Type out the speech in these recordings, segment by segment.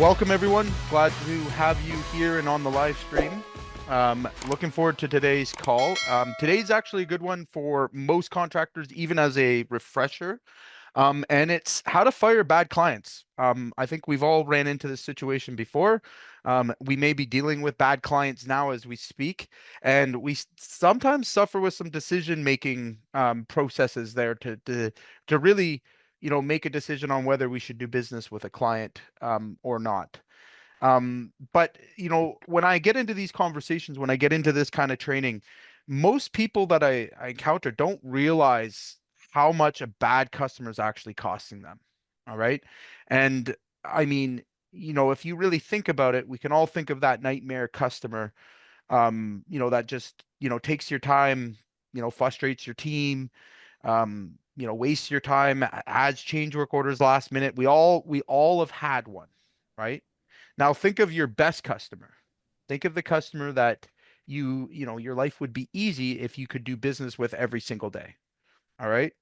Welcome, everyone. Glad to have you here and on the live stream. Looking forward to today's call. Today's actually a good one for most contractors, even as a refresher. And it's how to fire bad clients. I think we've all ran into this situation before. We may be dealing with bad clients now as we speak, and we sometimes suffer with some decision-making processes there to really, make a decision on whether we should do business with a client or not. But when I get into these conversations, when I get into this kind of training, most people that I encounter don't realize how much a bad customer is actually costing them. All right. And I mean, if you really think about it, we can all think of that nightmare customer, that just, takes your time, frustrates your team, wastes your time, adds change work orders last minute. We all have had one, right? Now think of your best customer. Think of the customer that your life would be easy if you could do business with every single day. All right.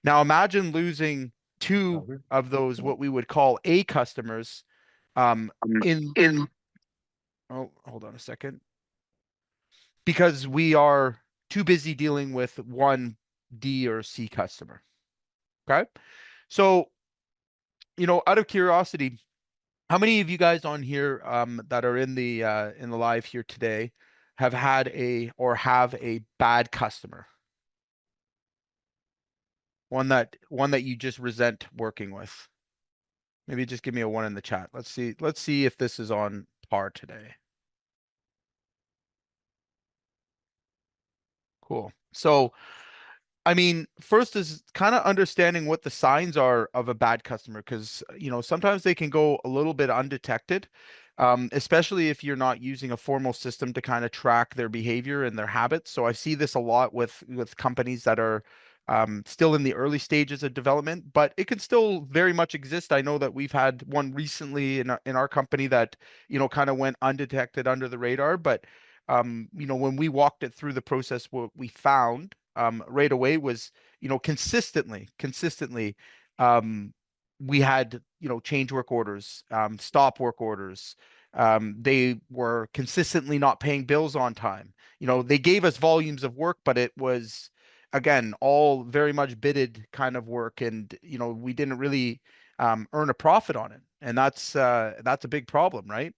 Now imagine losing two of those, what we would call A customers, in, In oh, hold on a second, because we are too busy dealing with one D or C customer. Okay. So, out of curiosity, how many of you guys on here that are in the live here today have had have a bad customer? One that you just resent working with. Maybe just give me a one in the chat. Let's see if this is on par today. Cool. So, I mean, first is kind of understanding what the signs are of a bad customer, because sometimes they can go a little bit undetected, especially if you're not using a formal system to kind of track their behavior and their habits. So I see this a lot with companies that are still in the early stages of development, but it can still very much exist. I know that we've had one recently in our company that kind of went undetected under the radar, but when we walked it through the process, what we found right away was, consistently, um, we had, change work orders, stop work orders. They were consistently not paying bills on time. They gave us volumes of work, but it was, again, all very much bidded kind of work. And, we didn't really earn a profit on it. And that's a big problem, right?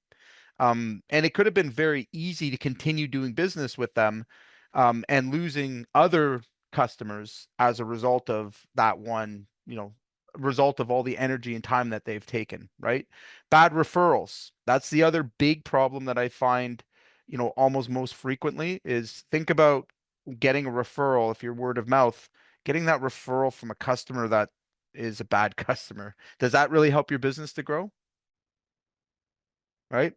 And it could have been very easy to continue doing business with them, and losing other customers as a result of that one, result of all the energy and time that they've taken, right? Bad referrals. That's the other big problem that I find, almost most frequently is think about getting a referral if you're word of mouth, getting that referral from a customer that is a bad customer. Does that really help your business to grow? Right?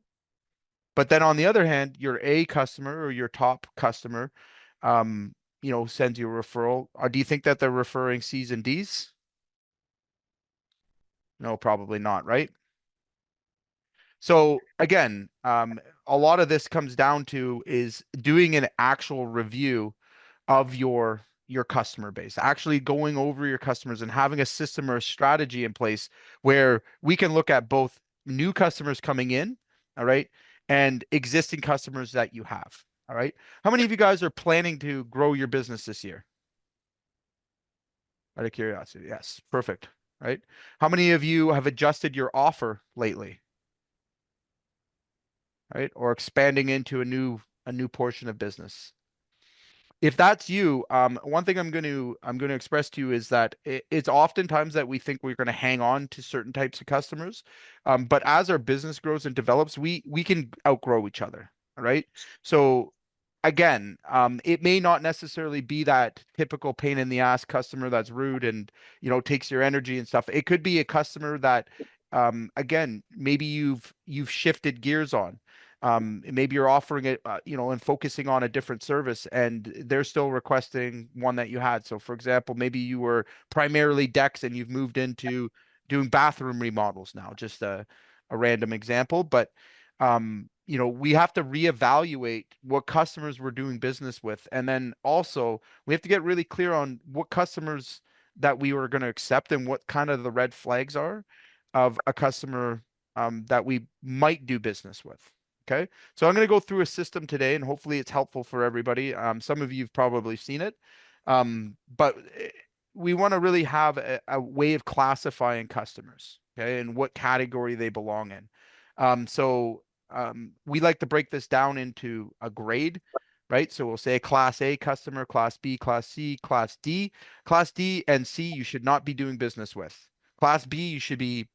But then on the other hand, your A customer or your top customer, sends you a referral. Do you think that they're referring C's and D's? No, probably not, right? So again, a lot of this comes down to is doing an actual review of your customer base, actually going over your customers and having a system or a strategy in place where we can look at both new customers coming in, all right, and existing customers that you have. All right. How many of you guys are planning to grow your business this year? Out of curiosity. Yes, perfect. Right. How many of you have adjusted your offer lately? Right. Or expanding into a new portion of business? If that's you, one thing I'm going to express to you is that it's oftentimes that we think we're going to hang on to certain types of customers, but as our business grows and develops, we can outgrow each other. All right. So again, it may not necessarily be that typical pain in the ass customer that's rude and takes your energy and stuff. It could be a customer that, again, maybe you've shifted gears on. Maybe you're offering it, and focusing on a different service, and they're still requesting one that you had. So, for example, maybe you were primarily decks and you've moved into doing bathroom remodels now. Just a random example, but we have to reevaluate what customers we're doing business with, and then also we have to get really clear on what customers that we were going to accept and what kind of the red flags are of a customer that we might do business with. Okay. So I'm going to go through a system today and hopefully it's helpful for everybody. Some of you've probably seen it. But we want to really have a way of classifying customers, okay, and what category they belong in. We like to break this down into a grade, right? So we'll say Class A customer, Class B, Class C, Class D. Class D and C, you should not be doing business with. Class B, you should be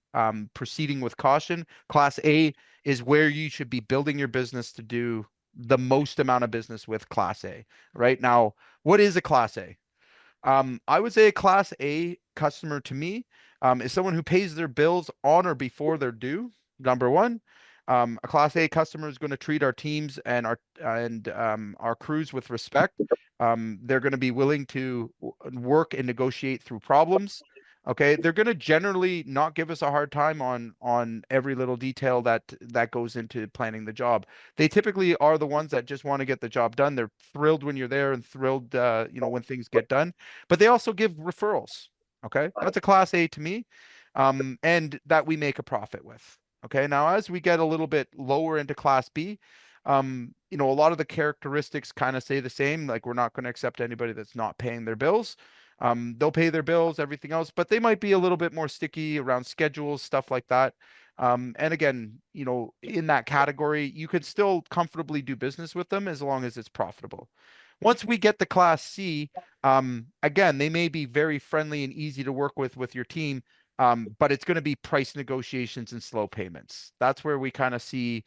proceeding with caution. Class A is where you should be building your business to do the most amount of business with Class A. Right now, what is a Class A? I would say a Class A customer to me is someone who pays their bills on or before they're due. Number one, a Class A customer is going to treat our teams and our crews with respect. They're going to be willing to work and negotiate through problems. Okay, they're going to generally not give us a hard time on every little detail that goes into planning the job. They typically are the ones that just want to get the job done. They're thrilled when you're there and thrilled, when things get done. But they also give referrals. Okay, that's a Class A to me, and that we make a profit with. Okay, now as we get a little bit lower into Class B, a lot of the characteristics kind of stay the same. Like we're not going to accept anybody that's not paying their bills. They'll pay their bills, everything else, but they might be a little bit more sticky around schedules, stuff like that. And again, in that category, you could still comfortably do business with them as long as it's profitable. Once we get the Class C, again, they may be very friendly and easy to work with your team, but it's going to be price negotiations and slow payments. That's where we kind of see,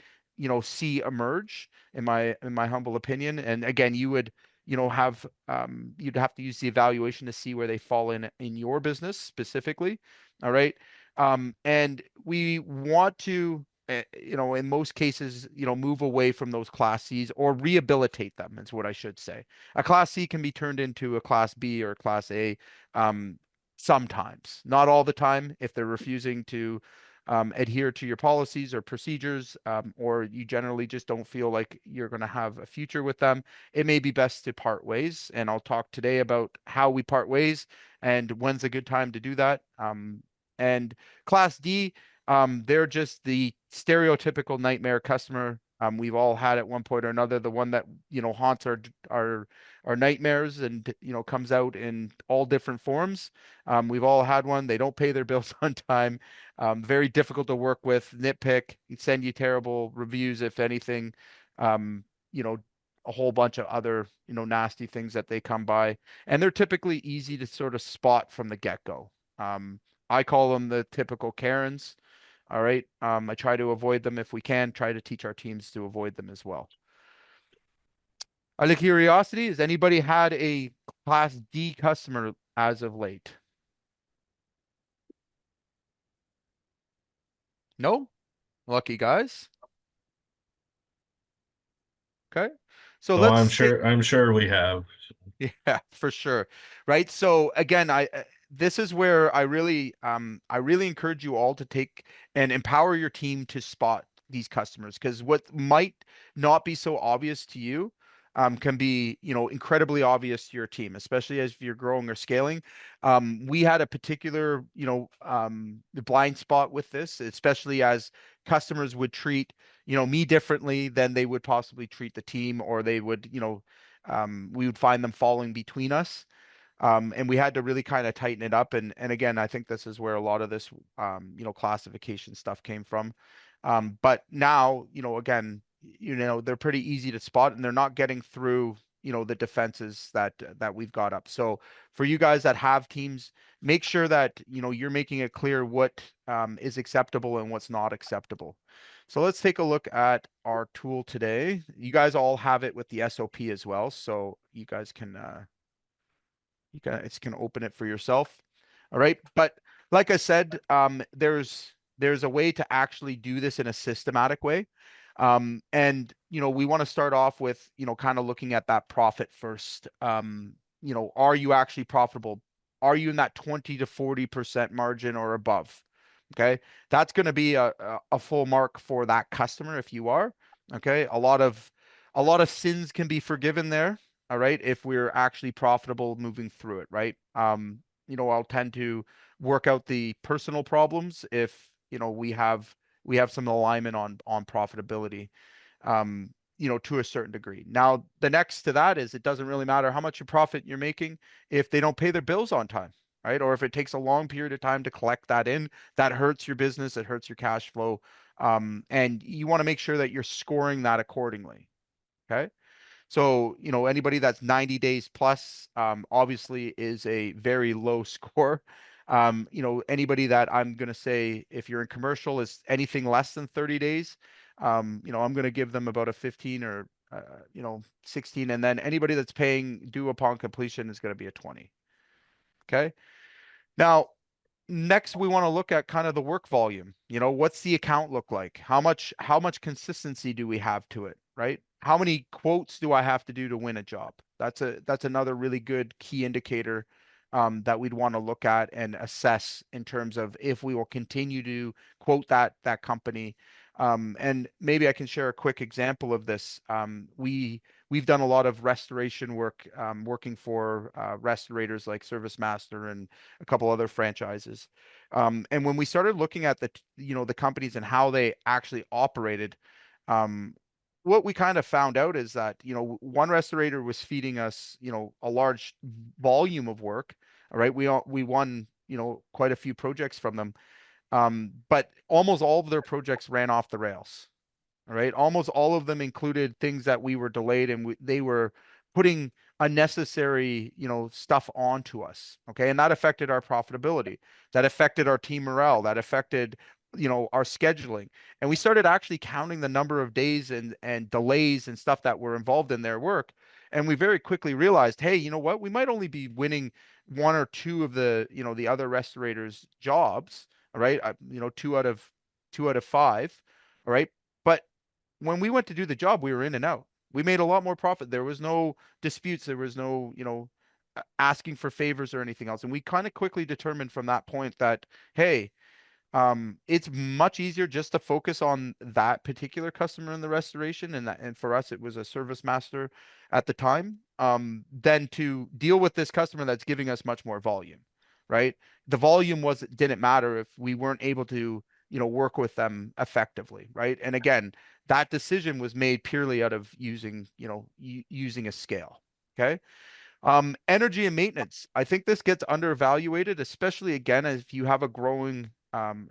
C emerge in my humble opinion. And again, you'd have to use the evaluation to see where they fall in your business specifically. All right. And we want to, in most cases, move away from those Class Cs or rehabilitate them, is what I should say. A Class C can be turned into a Class B or a Class A, sometimes, not all the time, if they're refusing to adhere to your policies or procedures, or you generally just don't feel like you're going to have a future with them. It may be best to part ways. And I'll talk today about how we part ways and when's a good time to do that. And Class D, they're just the stereotypical nightmare customer. We've all had at one point or another, the one that, haunts our nightmares and, comes out in all different forms. We've all had one. They don't pay their bills on time. Very difficult to work with, nitpick, send you terrible reviews, if anything. Um, you know, a whole bunch of other, nasty things that they come by. And they're typically easy to sort of spot from the get-go. I call them the typical Karens. All right. I try to avoid them if we can, try to teach our teams to avoid them as well. Out of curiosity, has anybody had a Class D customer as of late? No? Lucky guys. Okay. So Oh, I'm let's take sure. I'm sure we have. Yeah, for sure. Right. So again, this is where I really encourage you all to take and empower your team to spot these customers, because what might not be so obvious to you can be, incredibly obvious to your team, especially as you're growing or scaling. We had a particular, blind spot with this, especially as customers would treat, me differently than they would possibly treat the team, or they would, we would find them falling between us. And we had to really kind of tighten it up. And again, I think this is where a lot of this, classification stuff came from. But now, again, they're pretty easy to spot and they're not getting through, the defenses that we've got up. So for you guys that have teams, make sure that, you're making it clear what is acceptable and what's not acceptable. So let's take a look at our tool today. You guys all have it with the SOP as well, so you guys can open it for yourself. All right, but like I said, there's a way to actually do this in a systematic way. And we want to start off with, kind of looking at that profit first. Are you actually profitable? Are you in that 20 to 40% margin or above? Okay, that's going to be a full mark for that customer if you are. Okay, a lot of sins can be forgiven there. All right, if we're actually profitable moving through it, right? I'll tend to work out the personal problems if we have we have some alignment on profitability, to a certain degree. Now, the next to that is it doesn't really matter how much profit you're making if they don't pay their bills on time, right? Or if it takes a long period of time to collect that in, that hurts your business, it hurts your cash flow. And you want to make sure that you're scoring that accordingly. Okay. So, anybody that's 90 days plus, obviously is a very low score. Anybody that I'm going to say, if you're in commercial, is anything less than 30 days, I'm going to give them about a 15 or, 16. And then anybody that's paying due upon completion is going to be a 20. Okay. Now, next we want to look at kind of the work volume. What's the account look like? How much consistency do we have to it, right? How many quotes do I have to do to win a job? That's another really good key indicator, that we'd want to look at and assess in terms of if we will continue to quote that company. And maybe I can share a quick example of this. We've done a lot of restoration work, working for restorators like Service Master and a couple other franchises. And when we started looking at the companies and how they actually operated, um, what we kind of found out is that, one restorator was feeding us, a large volume of work. All right. We won, quite a few projects from them. But almost all of their projects ran off the rails. All right. Almost all of them included things that we were delayed, and they were putting unnecessary, stuff onto us. Okay. And that affected our profitability. That affected our team morale. That affected, our scheduling. And we started actually counting the number of days and delays and stuff that were involved in their work. And we very quickly realized, hey, you know what? We might only be winning one or two of the other restorators' jobs. All right. Two out of five. All right. But when we went to do the job, we were in and out. We made a lot more profit. There was no disputes. There was no, asking for favors or anything else. And we kind of quickly determined from that point that, hey, it's much easier just to focus on that particular customer in the restoration, and for us, it was a Service Master at the time, than to deal with this customer that's giving us much more volume, right? The volume didn't matter if we weren't able to, work with them effectively, right? And again, that decision was made purely out of using a scale. Okay. Energy and maintenance. I think this gets undervaluated, especially again, if you have a growing,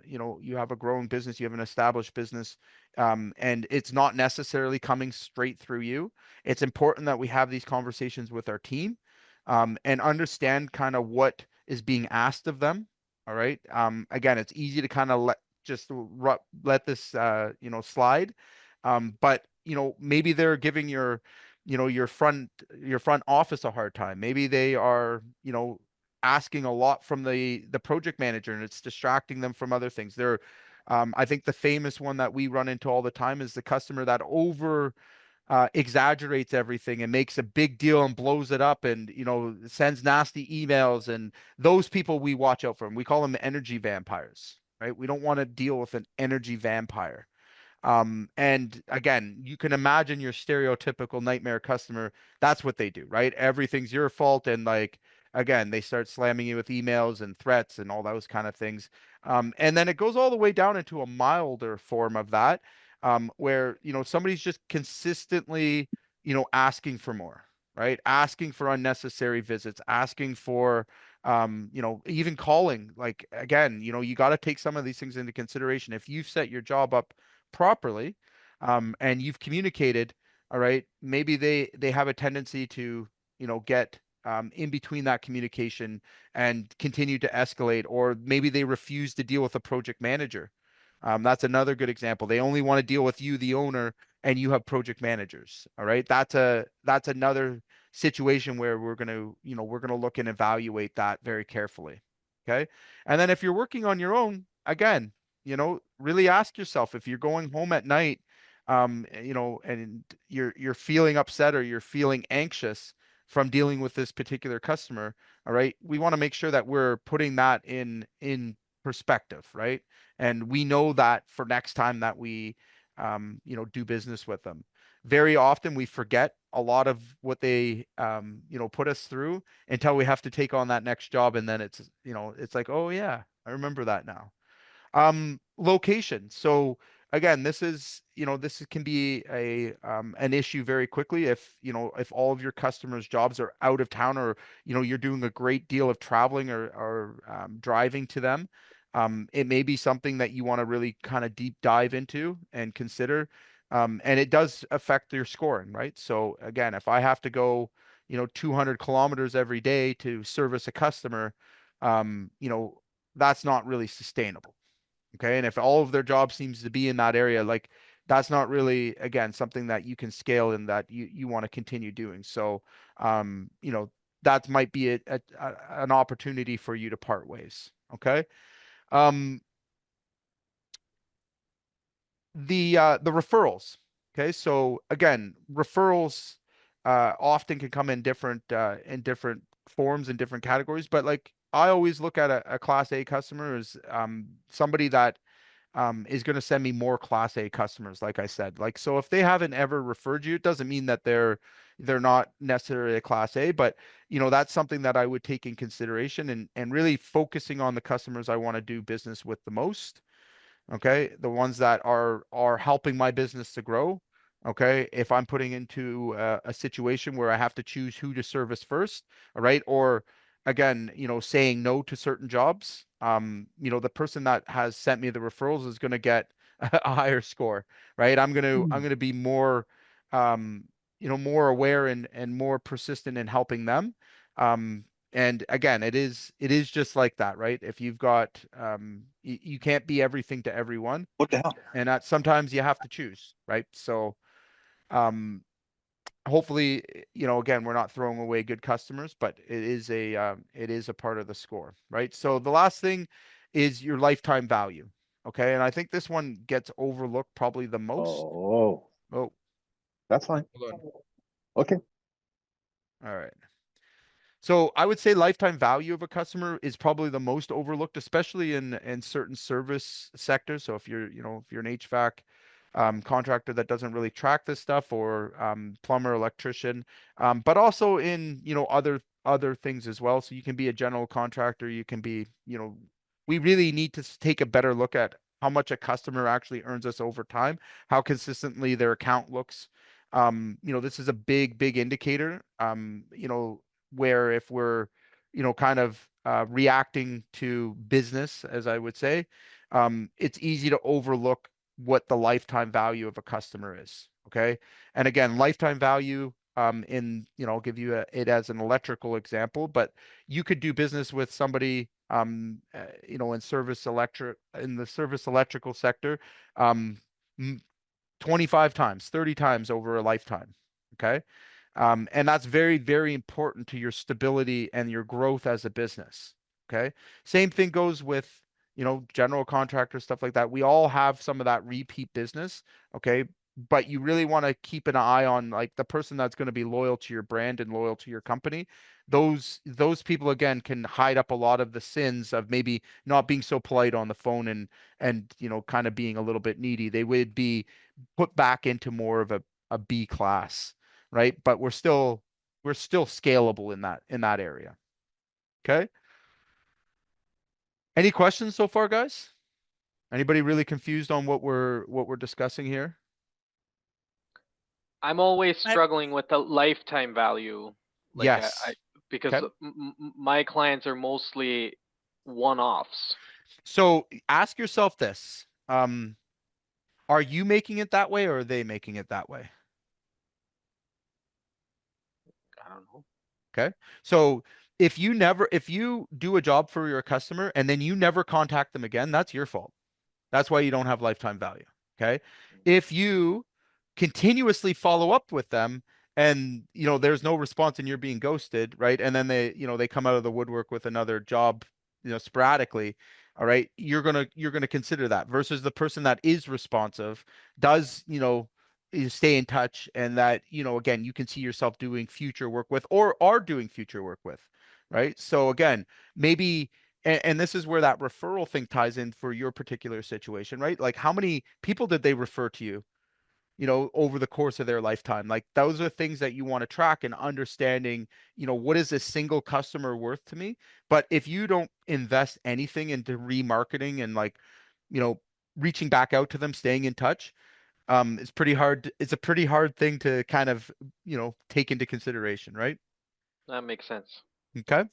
you have a growing business, you have an established business, and it's not necessarily coming straight through you. It's important that we have these conversations with our team, and understand kind of what is being asked of them. All right. Again, it's easy to kind of let this, slide. But maybe they're giving your front office a hard time. Maybe they are, asking a lot from the project manager, and it's distracting them from other things. I think the famous one that we run into all the time is the customer that over exaggerates everything and makes a big deal and blows it up, and sends nasty emails. And those people, we watch out for them. We call them energy vampires, right? We don't want to deal with an energy vampire. And again, you can imagine your stereotypical nightmare customer. That's what they do, right? Everything's your fault. And like, again, they start slamming you with emails and threats and all those kind of things. And then it goes all the way down into a milder form of that, where, somebody's just consistently, asking for more, right? Asking for unnecessary visits, asking for, even calling. Like, again, you got to take some of these things into consideration. If you've set your job up properly, and you've communicated, all right, maybe they have a tendency to, get, in between that communication and continue to escalate, or maybe they refuse to deal with a project manager. That's another good example. They only want to deal with you, the owner, and you have project managers. All right. That's another situation where we're going to look and evaluate that very carefully. Okay. And then if you're working on your own, again, really ask yourself, if you're going home at night, and you're feeling upset or you're feeling anxious from dealing with this particular customer. All right. We want to make sure that we're putting that in perspective, right? And we know that for next time that we, do business with them. Very often we forget a lot of what they, put us through until we have to take on that next job. And then it's like, oh yeah, I remember that now. Location. So again, can be an issue very quickly if, if all of your customers' jobs are out of town, or, you're doing a great deal of traveling, or driving to them. It may be something that you want to really kind of deep dive into and consider. And it does affect your scoring, right? So again, if I have to go, 200 kilometers every day to service a customer, um, you know, that's not really sustainable. Okay. And if all of their job seems to be in that area, like that's not really, again, something that you can scale and that you want to continue doing. So, um, you know, that might be an opportunity for you to part ways. Okay. Um, the referrals. Okay. So again, referrals often can come in different forms and different categories, but like I always look at a class A customer as somebody that is going to send me more class A customers, like I said. Like, so if they haven't ever referred you, it doesn't mean that they're not necessarily a class A, but that's something that I would take in consideration, and really focusing on the customers I want to do business with the most. Okay, the ones that are helping my business to grow. Okay, if I'm putting into a situation where I have to choose who to service first, all right, or again, saying no to certain jobs, the person that has sent me the referrals is going to get a higher score, right? I'm going to be more, um, more aware and more persistent in helping them. Um, and again, it is just like that, right? If you've got you can't be everything to everyone, What the hell? and that sometimes you have to choose, right? So um hopefully, again, we're not throwing away good customers, but it is a part of the score, right? So the last thing is your lifetime value. Okay, and I think this one gets overlooked probably the most. Oh, Oh, that's fine. hold on. Okay. All right. So I would say lifetime value of a customer is probably the most overlooked, especially in certain service sectors. So if you're an HVAC contractor that doesn't really track this stuff, or plumber, electrician, but also in other things as well. So you can be a general contractor. You can be, we really need to take a better look at how much a customer actually earns us over time, how consistently their account looks. This is a big, big indicator. Where if we're, kind of reacting to business, as I would say, it's easy to overlook what the lifetime value of a customer is. Okay. And again, lifetime value, I'll give you it as an electrical example, but you could do business with somebody, in the service electrical sector, um, 25 times, 30 times over a lifetime. Okay. And that's very, very important to your stability and your growth as a business. Okay. Same thing goes with, general contractor, stuff like that. We all have some of that repeat business. Okay. But you really want to keep an eye on like the person that's going to be loyal to your brand and loyal to your company. Those people again can hide up a lot of the sins of maybe not being so polite on the phone, and kind of being a little bit needy. They would be put back into more of a B class, right? But we're still scalable in that area. Okay. Any questions so far, guys? Anybody really confused on what we're discussing here? I'm always I, struggling with the lifetime value, like I Yes. because Okay. my clients are mostly one-offs. So ask yourself this. Are you making it that way, or are they making it that way? I don't know. Okay. So if you do a job for your customer and then you never contact them again, that's your fault. That's why you don't have lifetime value. Okay. If you continuously follow up with them and there's no response and you're being ghosted, right? And then they come out of the woodwork with another job, sporadically, all right, you're gonna consider that versus the person that is responsive, does, stay in touch, and that, again, you can see yourself doing future work with, or are doing future work with, right? So again, maybe, and this is where that referral thing ties in for your particular situation, right? Like how many people did they refer to you, over the course of their lifetime? Like those are things that you want to track, and understanding, what is a single customer worth to me? But if you don't invest anything into remarketing and like, reaching back out to them, staying in touch, it's pretty hard. It's a pretty hard thing to kind of, take into consideration, right? That makes sense. Okay.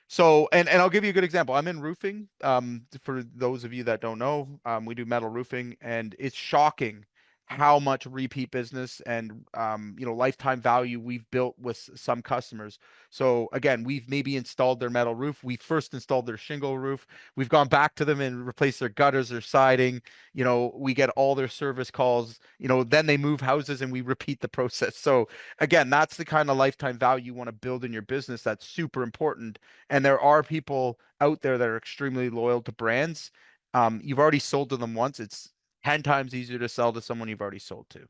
So, and I'll give you a good example. I'm in roofing. For those of you that don't know, we do metal roofing, and it's shocking how much repeat business and lifetime value we've built with some customers. So again, we've maybe installed their metal roof. We first installed their shingle roof. We've gone back to them and replaced their gutters, their siding. We get all their service calls. Then they move houses and we repeat the process. So again, that's the kind of lifetime value you want to build in your business. That's super important. And there are people out there that are extremely loyal to brands. You've already sold to them once. It's 10 times easier to sell to someone you've already sold to,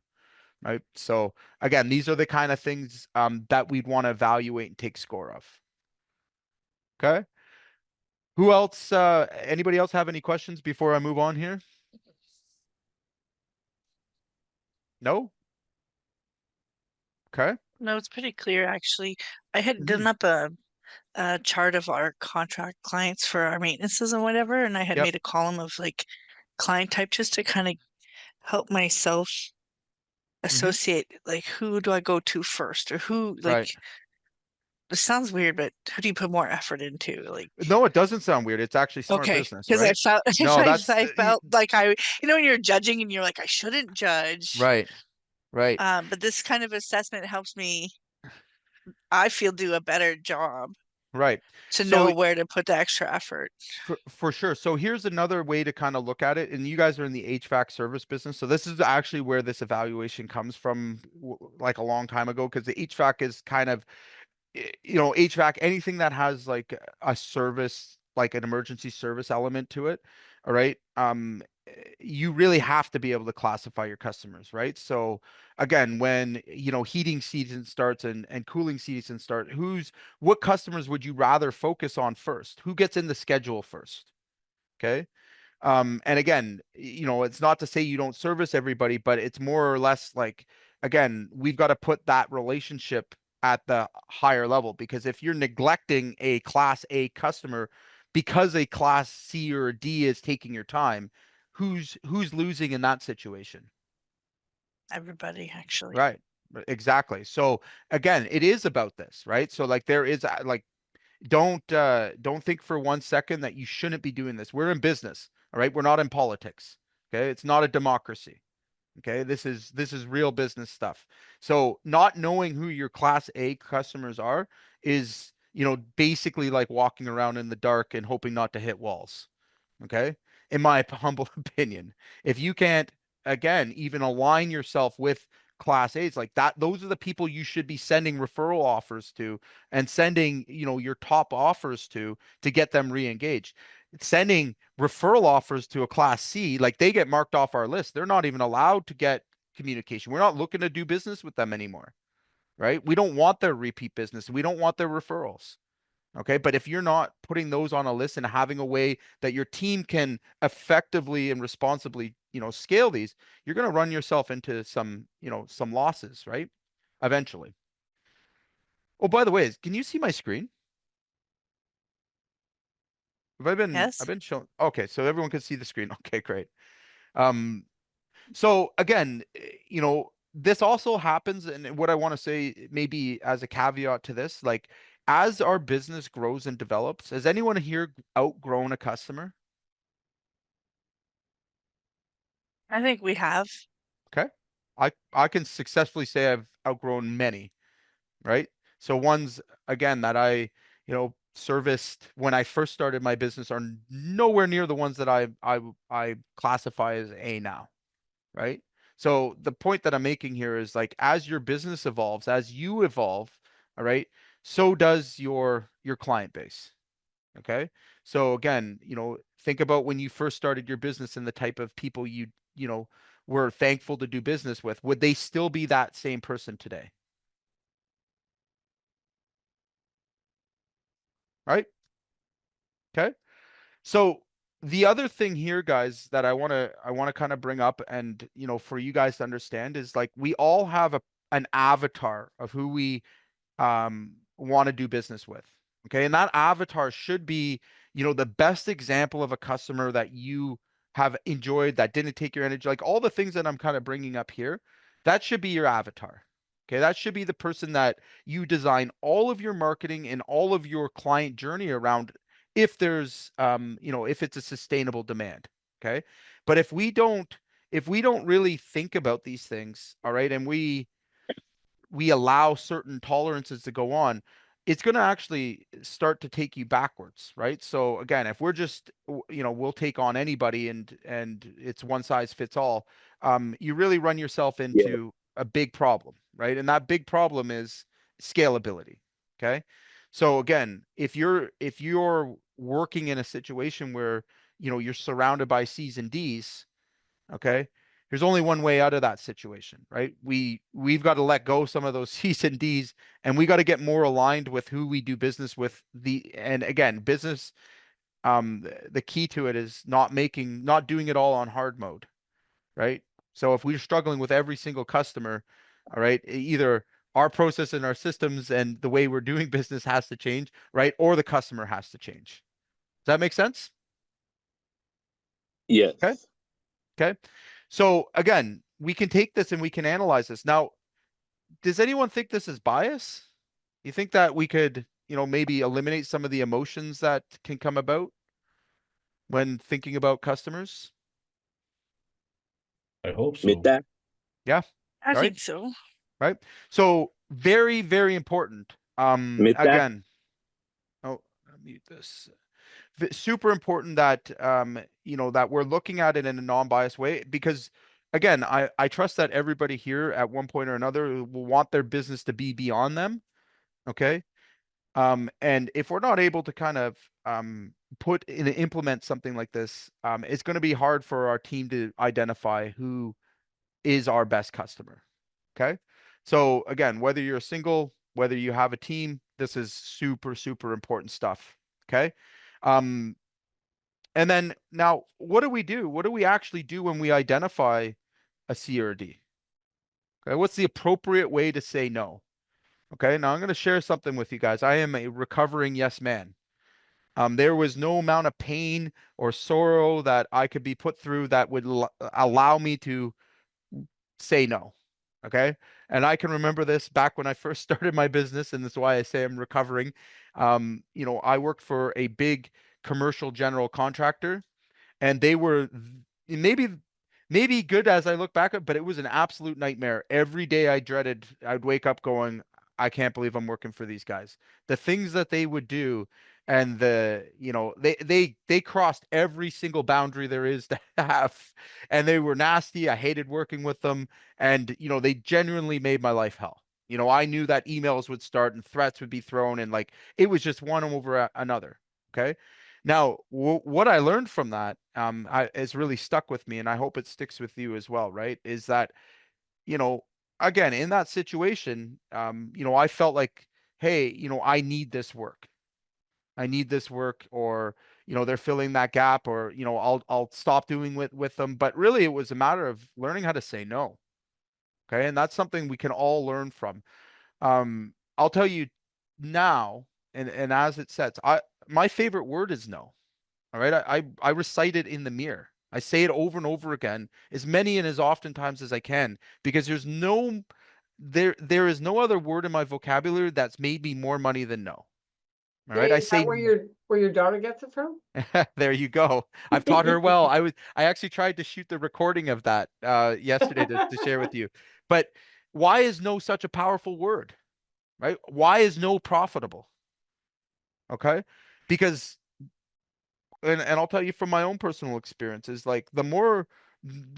right? So again, these are the kind of things that we'd want to evaluate and take score of. Okay. Who else? Anybody else have any questions before I move on here? No? Okay. No, it's pretty clear actually. I had Mhm. done up a chart of our contract clients for our maintenances and whatever, and I had Yep. made a column of like client type just to kind of help myself associate like who do I go to first or who like Right. this sounds weird, but who do you put more effort into? Like No, it doesn't sound weird. It's actually smart okay, business, because I right? felt No, that's I felt like when you're judging and you're like I shouldn't judge. right. Right. But this kind of assessment helps me, I feel, do a better job Right. to So know where to put the extra effort. for sure. So here's another way to kind of look at it. And you guys are in the HVAC service business. So this is actually where this evaluation comes from, like a long time ago, because the HVAC is kind of, HVAC, anything that has like a service, like an emergency service element to it. All right. You really have to be able to classify your customers, right? So again, when heating season starts and cooling season start, what customers would you rather focus on first? Who gets in the schedule first? Okay. And again, it's not to say you don't service everybody, but it's more or less like, again, we've got to put that relationship at the higher level, because if you're neglecting a class A customer because a class C or a D is taking your time, who's losing in that situation? Everybody, actually. Right. Exactly. So again, it is about this, right? So like there is like don't think for 1 second that you shouldn't be doing this. We're in business, all right? We're not in politics. Okay? It's not a democracy. Okay? This is real business stuff. So not knowing who your class A customers are is, basically like walking around in the dark and hoping not to hit walls. Okay? In my humble opinion. If you can't, again, even align yourself with class A's like that, those are the people you should be sending referral offers to and sending, your top offers to get them re-engaged. Sending referral offers to a class C, like they get marked off our list. They're not even allowed to get communication. We're not looking to do business with them anymore, right? We don't want their repeat business. We don't want their referrals. Okay. But if you're not putting those on a list and having a way that your team can effectively and responsibly, scale these, you're going to run yourself into some losses, right? Eventually. Oh, by the way, can you see my screen? I've Yes. been shown. Okay. So everyone can see the screen. Okay, great. Um, so again, this also happens. And what I want to say, maybe as a caveat to this, like, as our business grows and develops, has anyone here outgrown a customer? I think we have. Okay. I can successfully say I've outgrown many, right? So ones, again, that I, serviced when I first started my business are nowhere near the ones that I classify as A now, right? So the point that I'm making here is, like, as your business evolves, as you evolve, all right, so does your client base. Okay. So again, think about when you first started your business and the type of people were thankful to do business with. Would they still be that same person today? Right? Okay. So the other thing here, guys, that I want to kind of bring up, and for you guys to understand, is like we all have an avatar of who we want to do business with. Okay. And that avatar should be, the best example of a customer that you have enjoyed, that didn't take your energy, like all the things that I'm kind of bringing up here, that should be your avatar. Okay, that should be the person that you design all of your marketing and all of your client journey around if there's if it's a sustainable demand. Okay. But if we don't really think about these things, all right, and we allow certain tolerances to go on, it's going to actually start to take you backwards, right? So again, if we're just, we'll take on anybody and it's one size fits all, you really run yourself into a big problem, right? And that big problem is scalability. Okay. So again, if you're working in a situation where, you're surrounded by C's and D's, okay, there's only one way out of that situation, right? We've got to let go some of those C's and D's, and we got to get more aligned with who we do business with. And again, business, the key to it is not doing it all on hard mode, right? So if we're struggling with every single customer, all right, either our process and our systems and the way we're doing business has to change, right? Or the customer has to change. Does that make sense? Yes. Okay. Okay. So again, we can take this and we can analyze this. Now, does anyone think this is bias? You think that we could, maybe eliminate some of the emotions that can come about when thinking about customers? I hope so. Meet that. Yeah. I Right. think so. Right. So very, very important. Meet that. Again, oh, I'll mute this. Super important that, that we're looking at it in a non-biased way, because again, I trust that everybody here at one point or another will want their business to be beyond them. Okay. And if we're not able to kind of, implement something like this, it's going to be hard for our team to identify who is our best customer. Okay. So again, whether you're single, whether you have a team, this is super, super important stuff. Okay. And then now what do we do? What do we actually do when we identify a C or a D? Okay. What's the appropriate way to say no? Okay. Now I'm going to share something with you guys. I am a recovering yes man. There was no amount of pain or sorrow that I could be put through that would allow me to say no. Okay. And I can remember this back when I first started my business, and that's why I say I'm recovering. I worked for a big commercial general contractor, and they were maybe good as I look back, but it was an absolute nightmare. Every day I'd wake up going, I can't believe I'm working for these guys. The things that they would do, and they crossed every single boundary there is to have, and they were nasty. I hated working with them, and they genuinely made my life hell. I knew that emails would start and threats would be thrown, and like it was just one over another. Okay. Now, what I learned from that, has really stuck with me, and I hope it sticks with you as well, right? Is that, again, in that situation, I felt like, hey, I need this work. I need this work, or, they're filling that gap, or, I'll stop doing with them. But really, it was a matter of learning how to say no. Okay. And that's something we can all learn from. I'll tell you now, and as it sets, my favorite word is no. All right. I recite it in the mirror. I say it over and over again, as many and as often times as I can, because there is no other word in my vocabulary that's made me more money than no. All right. I Is say, that where your daughter gets it from? there you go. I've taught her well. I actually tried to shoot the recording of that yesterday to share with you. But why is no such a powerful word? Right? Why is no profitable? Okay. Because, and I'll tell you from my own personal experiences, like the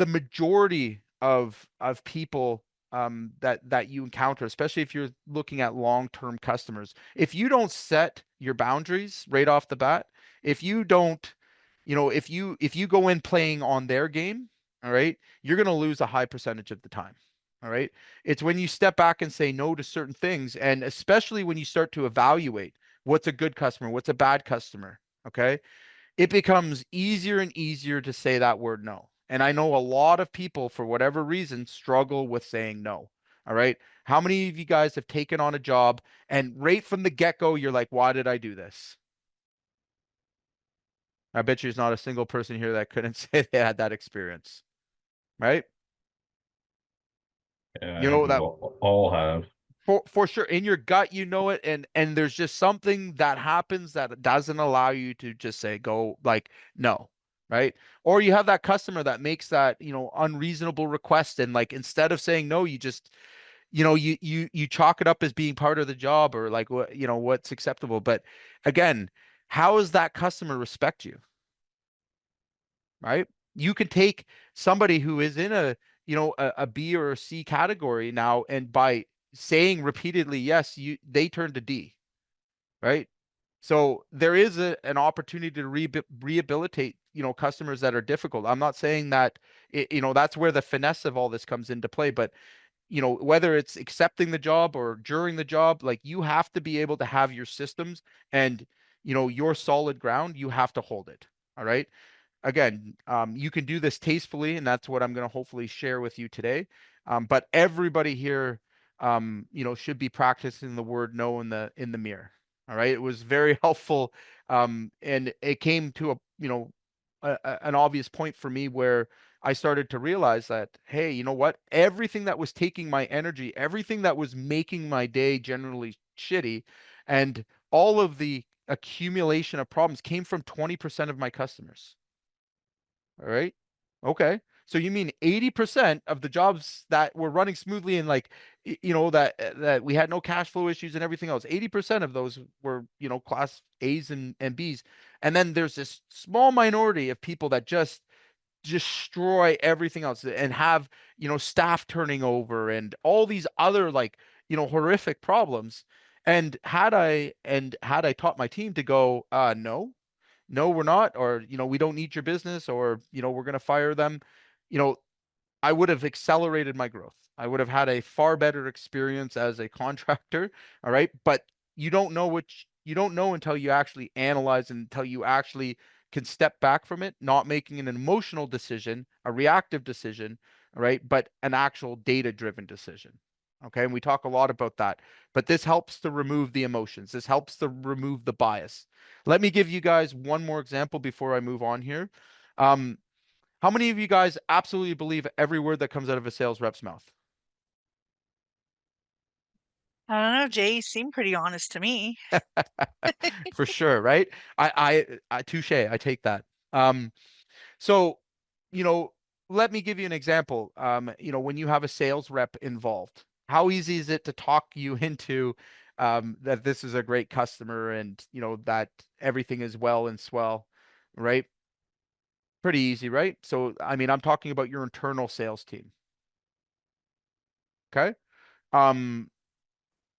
majority of people that you encounter, especially if you're looking at long-term customers, if you don't set your boundaries right off the bat, if you don't, if you go in playing on their game, all right, you're going to lose a high percentage of the time. All right. It's when you step back and say no to certain things, and especially when you start to evaluate what's a good customer, what's a bad customer. Okay. It becomes easier and easier to say that word no. And I know a lot of people, for whatever reason, struggle with saying no. All right. How many of you guys have taken on a job and right from the get-go, you're like, why did I do this? I bet you there's not a single person here that couldn't say they had that experience, right? Yeah, You I know think we that all have. for sure in your gut, you know it, and there's just something that happens that doesn't allow you to just say go like no, right? Or you have that customer that makes that, you know, unreasonable request, and like instead of saying no, you just, you know, you chalk it up as being part of the job, or like what, you know, what's acceptable. But again, how does that customer respect you? Right? You can take somebody who is in a, you know, a B or a C category now, and by saying repeatedly yes, they turn to D, right? So there is an opportunity to rehabilitate, you know, customers that are difficult. I'm not saying that you know, that's where the finesse of all this comes into play, but you know, whether it's accepting the job or during the job, like you have to be able to have your systems and, you know, your solid ground, you have to hold it. All right. Again, you can do this tastefully, and that's what I'm going to hopefully share with you today. But everybody here, you know, should be practicing the word no in the mirror. All right. It was very helpful. And it came to a, you know, an obvious point for me where I started to realize that, hey, you know what? Everything that was taking my energy, everything that was making my day generally shitty, and all of the accumulation of problems came from 20% of my customers. All right. Okay. So you mean 80% of the jobs that were running smoothly, and like, you know, that we had no cash flow issues and everything else, 80% of those were, you know, class A's and B's. And then there's this small minority of people that just destroy everything else and have, you know, staff turning over and all these other, like, you know, horrific problems. And had I taught my team to go, no, we're not, or, you know, we don't need your business, or, you know, we're going to fire them, you know, I would have accelerated my growth. I would have had a far better experience as a contractor. All right. But you don't know until you actually analyze, and until you actually can step back from it, not making an emotional decision, a reactive decision, all right, but an actual data driven decision. Okay. And we talk a lot about that, but this helps to remove the emotions. This helps to remove the bias. Let me give you guys one more example before I move on here. How many of you guys absolutely believe every word that comes out of a sales rep's mouth? I don't know, Jay, you seem pretty honest to me. For sure, right? I touche. I take that. So, you know, let me give you an example. You know, when you have a sales rep involved, how easy is it to talk you into that this is a great customer, and, you know, that everything is well and swell, right? Pretty easy, right? So, I mean, I'm talking about your internal sales team. Okay. Um,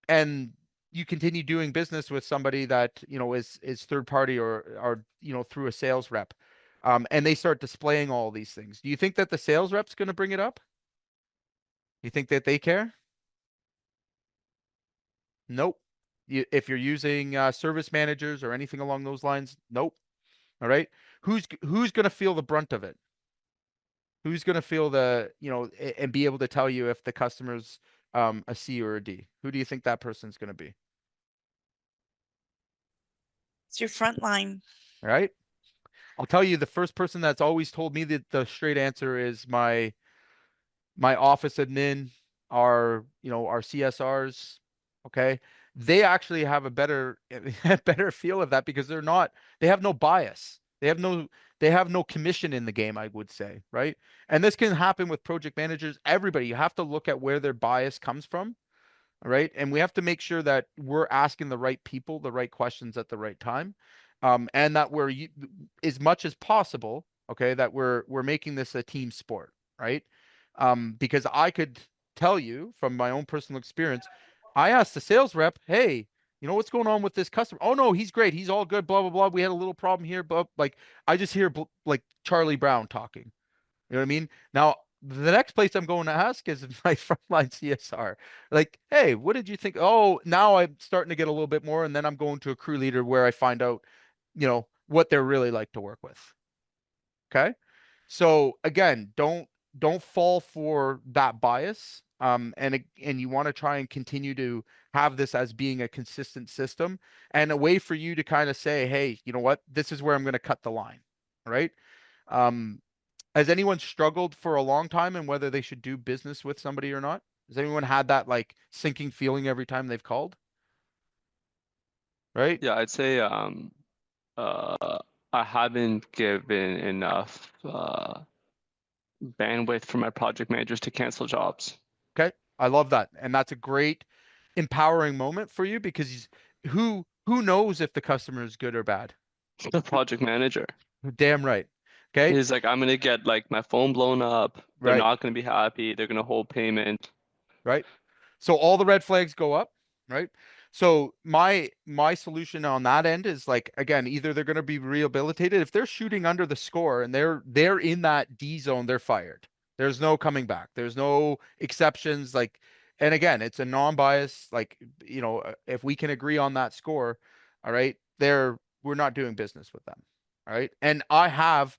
and you continue doing business with somebody that, you know, is third party, or, you know, through a sales rep. And they start displaying all these things. Do you think that the sales rep's going to bring it up? You think that they care? Nope. If you're using service managers or anything along those lines, nope. All right. Who's going to feel the brunt of it? Who's going to feel the, you know, and be able to tell you if the customer's a C or a D? Who do you think that person's going to be? It's your front line. All right. I'll tell you, the first person that's always told me that the straight answer is my office admin, our, you know, our CSRs. Okay. They actually have a better better feel of that, because they have no bias. They have no commission in the game, I would say, right? And this can happen with project managers, everybody. You have to look at where their bias comes from. All right. And we have to make sure that we're asking the right people the right questions at the right time. And that as much as possible, okay, that we're making this a team sport, right? Because I could tell you from my own personal experience, I asked the sales rep, hey, you know, what's going on with this customer? Oh no, he's great. He's all good, blah, blah, blah. We had a little problem here, but like, I just hear like Charlie Brown talking. You know what I mean? Now, the next place I'm going to ask is my frontline CSR. Like, hey, what did you think? Oh, now I'm starting to get a little bit more, and then I'm going to a crew leader where I find out, you know, what they're really like to work with. Okay. So again, don't fall for that bias. and you want to try and continue to have this as being a consistent system and a way for you to kind of say, hey, you know what, this is where I'm going to cut the line, right? Has anyone struggled for a long time and whether they should do business with somebody or not? Has anyone had that like sinking feeling every time they've called? Right? Yeah, I'd say I haven't given enough bandwidth for my project managers to cancel jobs. Okay. I love that. And that's a great empowering moment for you because who knows if the customer is good or bad? The project manager. Damn right. Okay. He's like, I'm gonna get like my phone blown up. They're Right. not gonna be happy. They're gonna hold payment. Right. So all the red flags go up, right? So my solution on that end is like, again, either they're going to be rehabilitated. If they're shooting under the score and they're in that D zone, they're fired. There's no coming back. There's no exceptions. Like, and again, it's a non-bias, like, you know, if we can agree on that score, all right, we're not doing business with them. All right. And I have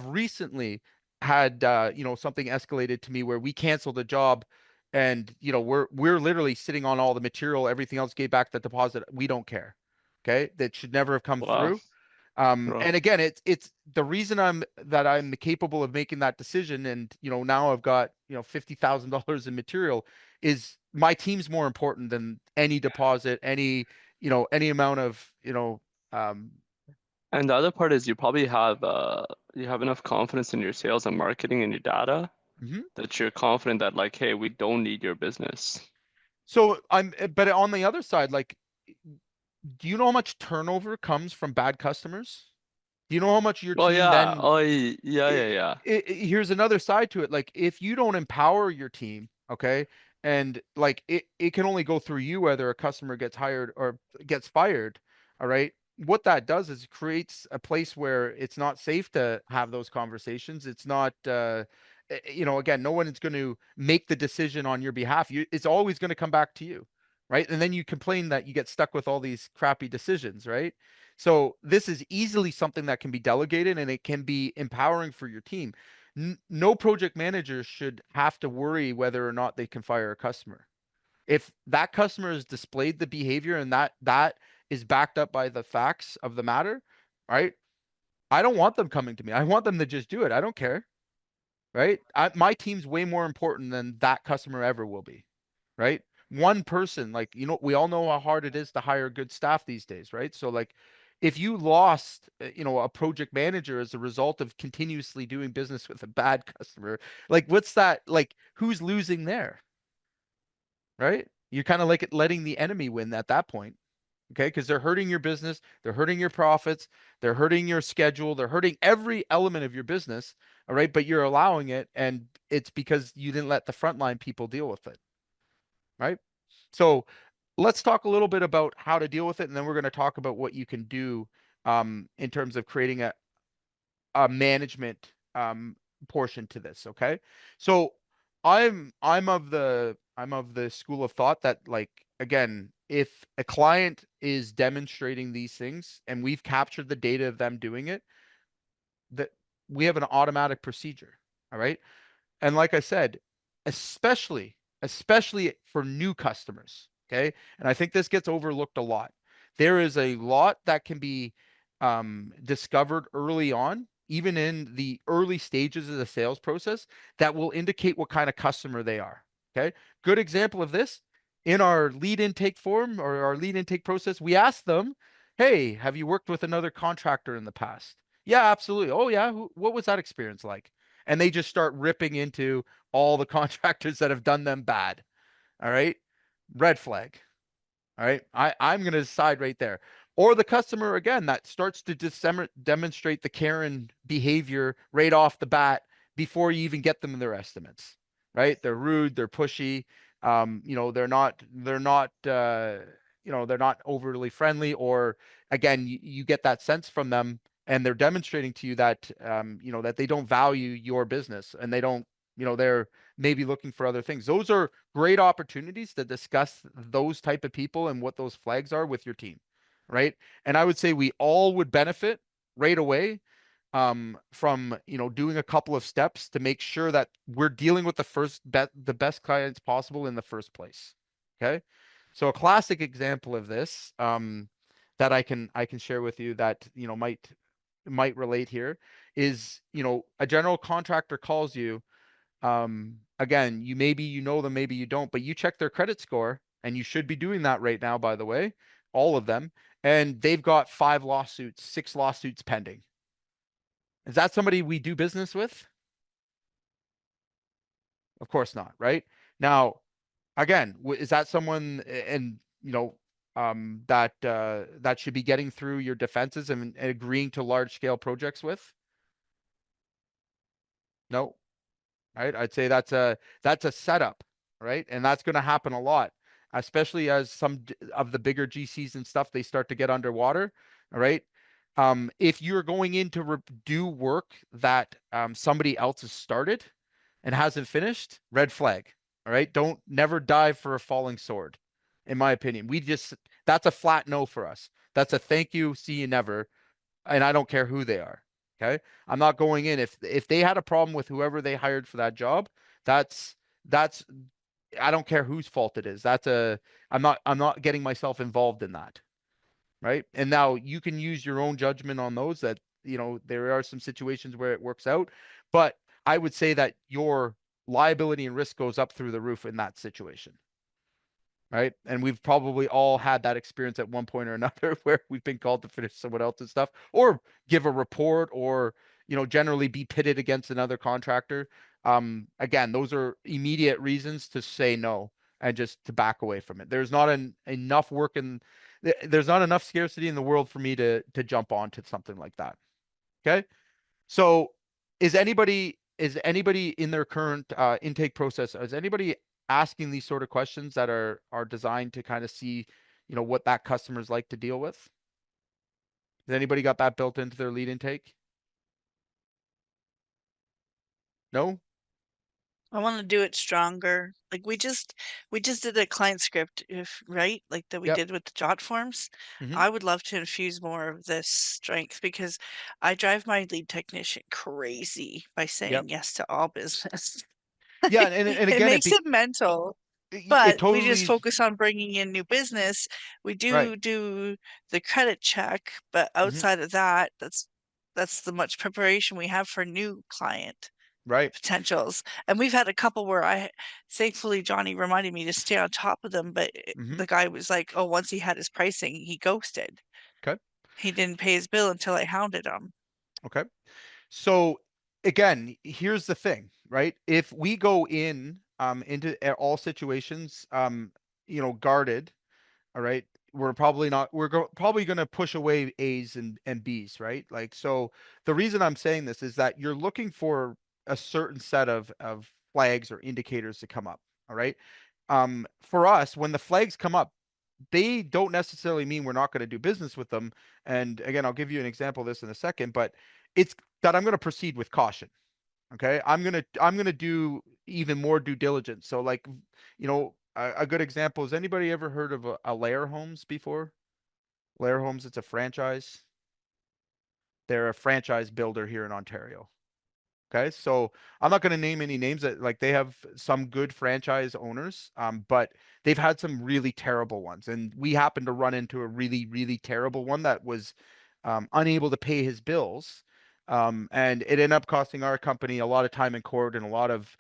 recently had you know, something escalated to me where we canceled a job and you know, we're literally sitting on all the material, everything else, gave back the deposit. We don't care. Okay. That should never have come Wow. through. Wow. And again, it's the reason I'm capable of making that decision. And, you know, now I've got, you know, $50,000 in material is my team's more important than any deposit, any, you know, any amount of, you know, And the other part is you probably have you have enough confidence in your sales and marketing and your data mhm. that you're confident that like, hey, we don't need your business. So but on the other side, like, do you know how much turnover comes from bad customers? Do you know how much your Well, team yeah. then? Oh, yeah. Here's another side to it. Like, if you don't empower your team, okay, and like it can only go through you whether a customer gets hired or gets fired. All right. What that does is creates a place where it's not safe to have those conversations. It's not, you know, again, no one is going to make the decision on your behalf. It's always going to come back to you, right? And then you complain that you get stuck with all these crappy decisions, right? So this is easily something that can be delegated and it can be empowering for your team. No project manager should have to worry whether or not they can fire a customer. If that customer has displayed the behavior and that is backed up by the facts of the matter, right? I don't want them coming to me. I want them to just do it. I don't care, right? My team's way more important than that customer ever will be, right? One person, like, you know, we all know how hard it is to hire good staff these days, right? So like, if you lost, you know, a project manager as a result of continuously doing business with a bad customer, like, what's that? Like, who's losing there? Right? You're kind of like letting the enemy win at that point. Okay. Because they're hurting your business, they're hurting your profits, they're hurting your schedule, they're hurting every element of your business. All right. But you're allowing it. And it's because you didn't let the frontline people deal with it. Right. So let's talk a little bit about how to deal with it. And then we're going to talk about what you can do in terms of creating a management portion to this. Okay. So I'm of the school of thought that, like, again, if a client is demonstrating these things and we've captured the data of them doing it, that we have an automatic procedure. All right. And like I said, especially for new customers, okay? And I think this gets overlooked a lot. There is a lot that can be discovered early on, even in the early stages of the sales process, that will indicate what kind of customer they are, okay? Good example of this, in our lead intake form or our lead intake process, we ask them, hey, have you worked with another contractor in the past? Yeah, absolutely. Oh yeah, what was that experience like? And they just start ripping into all the contractors that have done them bad. All right. Red flag. All right. I'm going to decide right there. Or the customer, again, that starts to demonstrate the Karen behavior right off the bat before you even get them in their estimates, right? They're rude, they're pushy. You know, they're not, you know, they're not overly friendly, or again, you get that sense from them and they're demonstrating to you that, you know, that they don't value your business and they don't, you know, they're maybe looking for other things. Those are great opportunities to discuss those type of people and what those flags are with your team, right? And I would say we all would benefit right away from, doing a couple of steps to make sure that we're dealing with the best clients possible in the first place. Okay. So a classic example of this, that I can share with you that, might relate here is, a general contractor calls you. Again, maybe you know them, maybe you don't, but you check their credit score, and you should be doing that right now, by the way, all of them, and they've got 6 lawsuits pending. Is that somebody we do business with? Of course not, right? Now, again, is that someone, and that should be getting through your defenses and agreeing to large scale projects with? No, right? I'd say that's a setup, right? And that's going to happen a lot, especially as some of the bigger GCs and stuff, they start to get underwater. All right. If you're going in to do work that somebody else has started and hasn't finished, red flag. All right. Don't never dive for a falling sword. In my opinion, that's a flat no for us. That's a thank you, see you never. And I don't care who they are. Okay. I'm not going in. If they had a problem with whoever they hired for that job, that's I don't care whose fault it is. I'm not getting myself involved in that. Right. And now you can use your own judgment on those that, there are some situations where it works out, but I would say that your liability and risk goes up through the roof in that situation. Right. And we've probably all had that experience at one point or another where we've been called to finish someone else's stuff or give a report or, generally be pitted against another contractor. Again, those are immediate reasons to say no and just to back away from it. There's not enough work there's not enough scarcity in the world for me to jump onto something like that. Okay. So is anybody in their current intake process, is anybody asking these sort of questions that are designed to kind of see, what that customer's like to deal with? Has anybody got that built into their lead intake? No? I want to do it stronger. Like we just did a client script, right? Like that we Yep. did with the jot forms. Mhm. I would love to infuse more of this strength because I drive my lead technician crazy by saying yes to all business. Yeah. And It again, makes it mental, it but we just totally, focus on bringing in new business. We right. do the credit check, but Mhm. outside of that, that's the much preparation we have for new client Right. potentials. And we've had a couple where thankfully Johnny reminded me to stay on top of them, but Mhm. the guy was like, oh, once he had his pricing, he ghosted. Okay. He didn't pay his bill until I hounded him. Okay. So again, here's the thing, right? If we go into all situations, guarded, all right, we're probably not, probably going to push away A's and B's, right? Like, so the reason I'm saying this is that you're looking for a certain set of flags or indicators to come up. All right. For us, when the flags come up, they don't necessarily mean we're not going to do business with them. And again, I'll give you an example of this in a second, but it's that I'm going to proceed with caution. Okay. I'm going to do even more due diligence. So like, a good example is, anybody ever heard of a Lair Homes before? Lair Homes, it's a franchise. They're a franchise builder here in Ontario. Okay, so I'm not going to name any names, that like they have some good franchise owners, but they've had some really terrible ones, and we happened to run into a really, really terrible one that was unable to pay his bills, and it ended up costing our company a lot of time in court and a lot of,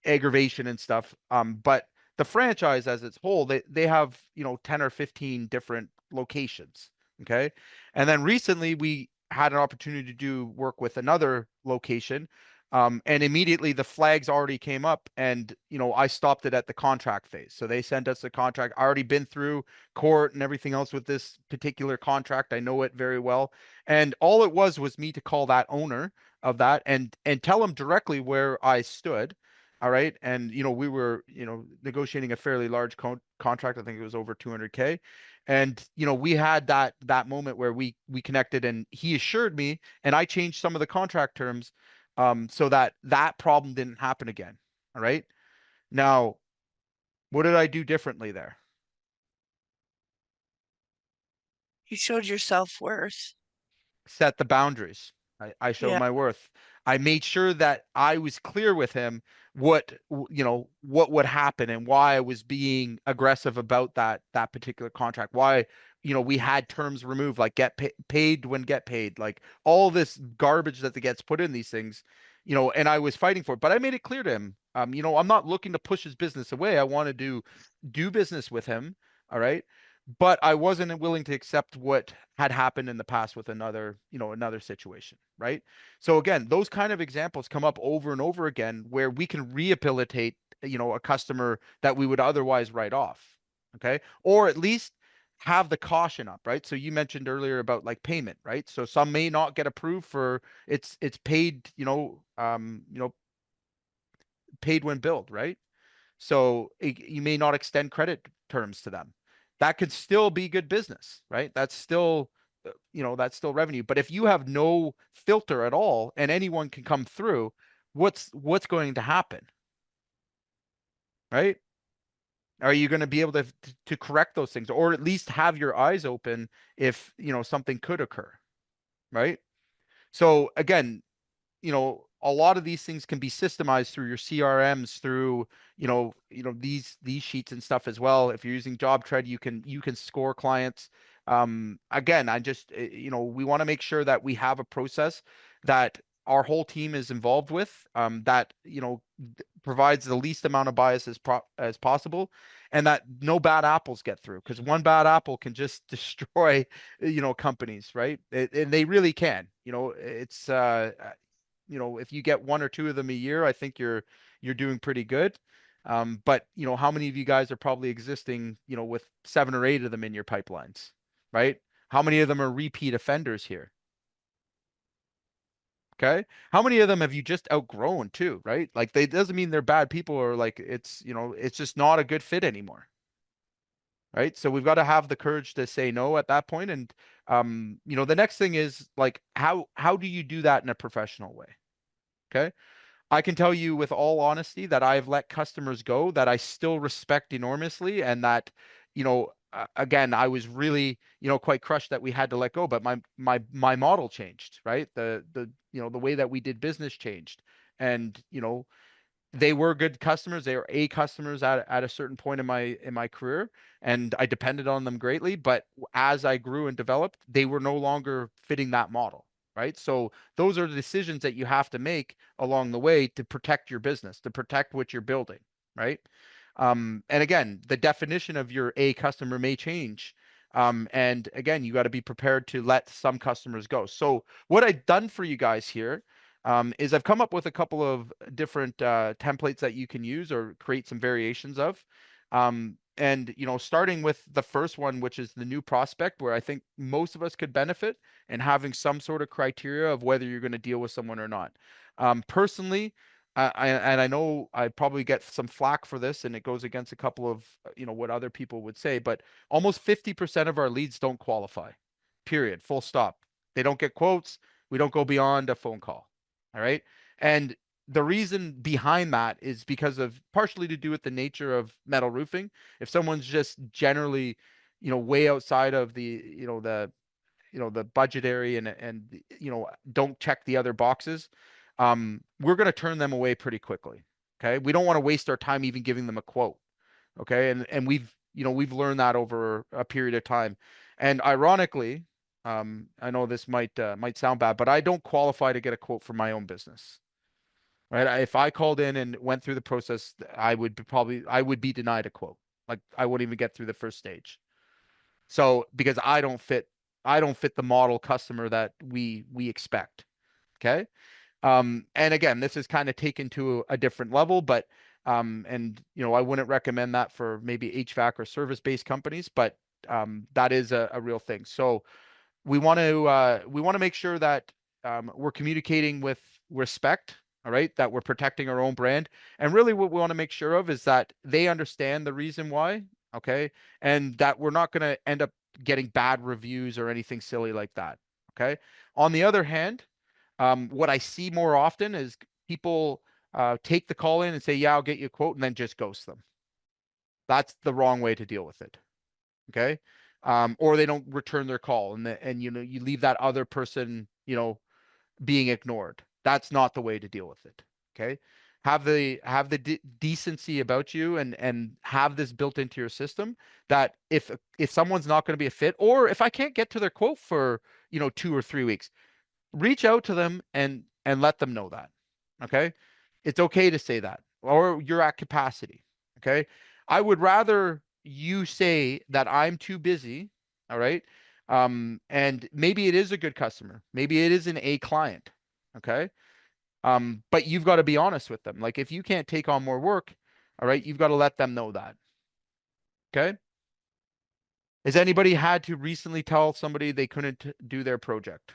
aggravation and stuff. But the franchise as its whole, they have 10 or 15 different locations. Okay, and then recently we had an opportunity to do work with another location. And immediately the flags already came up, and, I stopped it at the contract phase. So they sent us a contract. I already been through court and everything else with this particular contract. I know it very well. And all it was me to call that owner of that and tell him directly where I stood. All right. And, we were, negotiating a fairly large contract. I think it was over 200K. And, we had that moment where we connected, and he assured me, and I changed some of the contract terms, so that problem didn't happen again. All right. Now, what did I do differently there? You showed your self-worth. Set the boundaries. I showed Yeah. my worth. I made sure that I was clear with him what what would happen and why I was being aggressive about that particular contract. Why we had terms removed, like paid when get paid, like all this garbage that gets put in these things. And I was fighting for it, but I made it clear to him. I'm not looking to push his business away. I wanted to do business with him. All right. But I wasn't willing to accept what had happened in the past with another situation, right? So again, those kind of examples come up over and over again where we can rehabilitate, a customer that we would otherwise write off, okay? Or at least have the caution up, right? So you mentioned earlier about like payment, right? So some may not get approved for it's paid, paid when billed, right? So you may not extend credit terms to them. That could still be good business, right? That's still, that's still revenue. But if you have no filter at all and anyone can come through, what's going to happen, right? Are you going to be able to correct those things, or at least have your eyes open if something could occur, right? So again, a lot of these things can be systemized through your CRMs, through, these sheets and stuff as well. If you're using JobTread, you can score clients. Again, I just, we want to make sure that we have a process that our whole team is involved with, that, provides the least amount of bias as possible, and that no bad apples get through, because one bad apple can just destroy, companies, right? And they really can. It's if you get one or two of them a year, I think you're doing pretty good. But how many of you guys are probably existing, with 7 or 8 of them in your pipelines, right? How many of them are repeat offenders here? Okay. How many of them have you just outgrown too, right? Like doesn't mean they're bad people, or like it's just not a good fit anymore. Right. So we've got to have the courage to say no at that point. And the next thing is like, how do you do that in a professional way? Okay. I can tell you with all honesty that I've let customers go that I still respect enormously, and that, again, I was really, quite crushed that we had to let go, but my model changed, right? The way that we did business changed, and, they were good customers. They were A customers at a certain point in my career, and I depended on them greatly. But as I grew and developed, they were no longer fitting that model, right? So those are the decisions that you have to make along the way to protect your business, to protect what you're building, right? And again, the definition of your A customer may change. And again, you got to be prepared to let some customers go. So what I've done for you guys here, is I've come up with a couple of different templates that you can use or create some variations of. And starting with the first one, which is the new prospect, where I think most of us could benefit, and having some sort of criteria of whether you're going to deal with someone or not. Personally, I know I probably get some flack for this, and it goes against a couple of what other people would say, but almost 50% of our leads don't qualify. Period. Full stop. They don't get quotes. We don't go beyond a phone call. All right. And the reason behind that is because of partially to do with the nature of metal roofing. If someone's just generally, way outside of the budgetary and don't check the other boxes, we're going to turn them away pretty quickly. Okay. We don't want to waste our time even giving them a quote. Okay. And we've learned that over a period of time. And ironically, I know this might sound bad, but I don't qualify to get a quote for my own business, right? If I called in and went through the process, I would be denied a quote. Like I wouldn't even get through the first stage. So because I don't fit the model customer that we expect. Okay. And again, this is kind of taken to a different level, but and I wouldn't recommend that for maybe HVAC or service-based companies, but that is a real thing. So we want to make sure that we're communicating with respect, all right, that we're protecting our own brand. And really what we want to make sure of is that they understand the reason why, okay, and that we're not going to end up getting bad reviews or anything silly like that, okay? On the other hand, what I see more often is people take the call in and say, yeah, I'll get you a quote, and then just ghost them. That's the wrong way to deal with it. Okay. Or they don't return their call, and you leave that other person, being ignored. That's not the way to deal with it. Okay. Have the decency about you and have this built into your system that if someone's not going to be a fit, or if I can't get to their quote for, 2 or 3 weeks, reach out to them and let them know that. Okay. It's okay to say that, or you're at capacity. Okay. I would rather you say that I'm too busy. All right. And maybe it is a good customer. Maybe it is an A client. Okay. But you've got to be honest with them. Like if you can't take on more work, all right, you've got to let them know that. Okay. Has anybody had to recently tell somebody they couldn't do their project?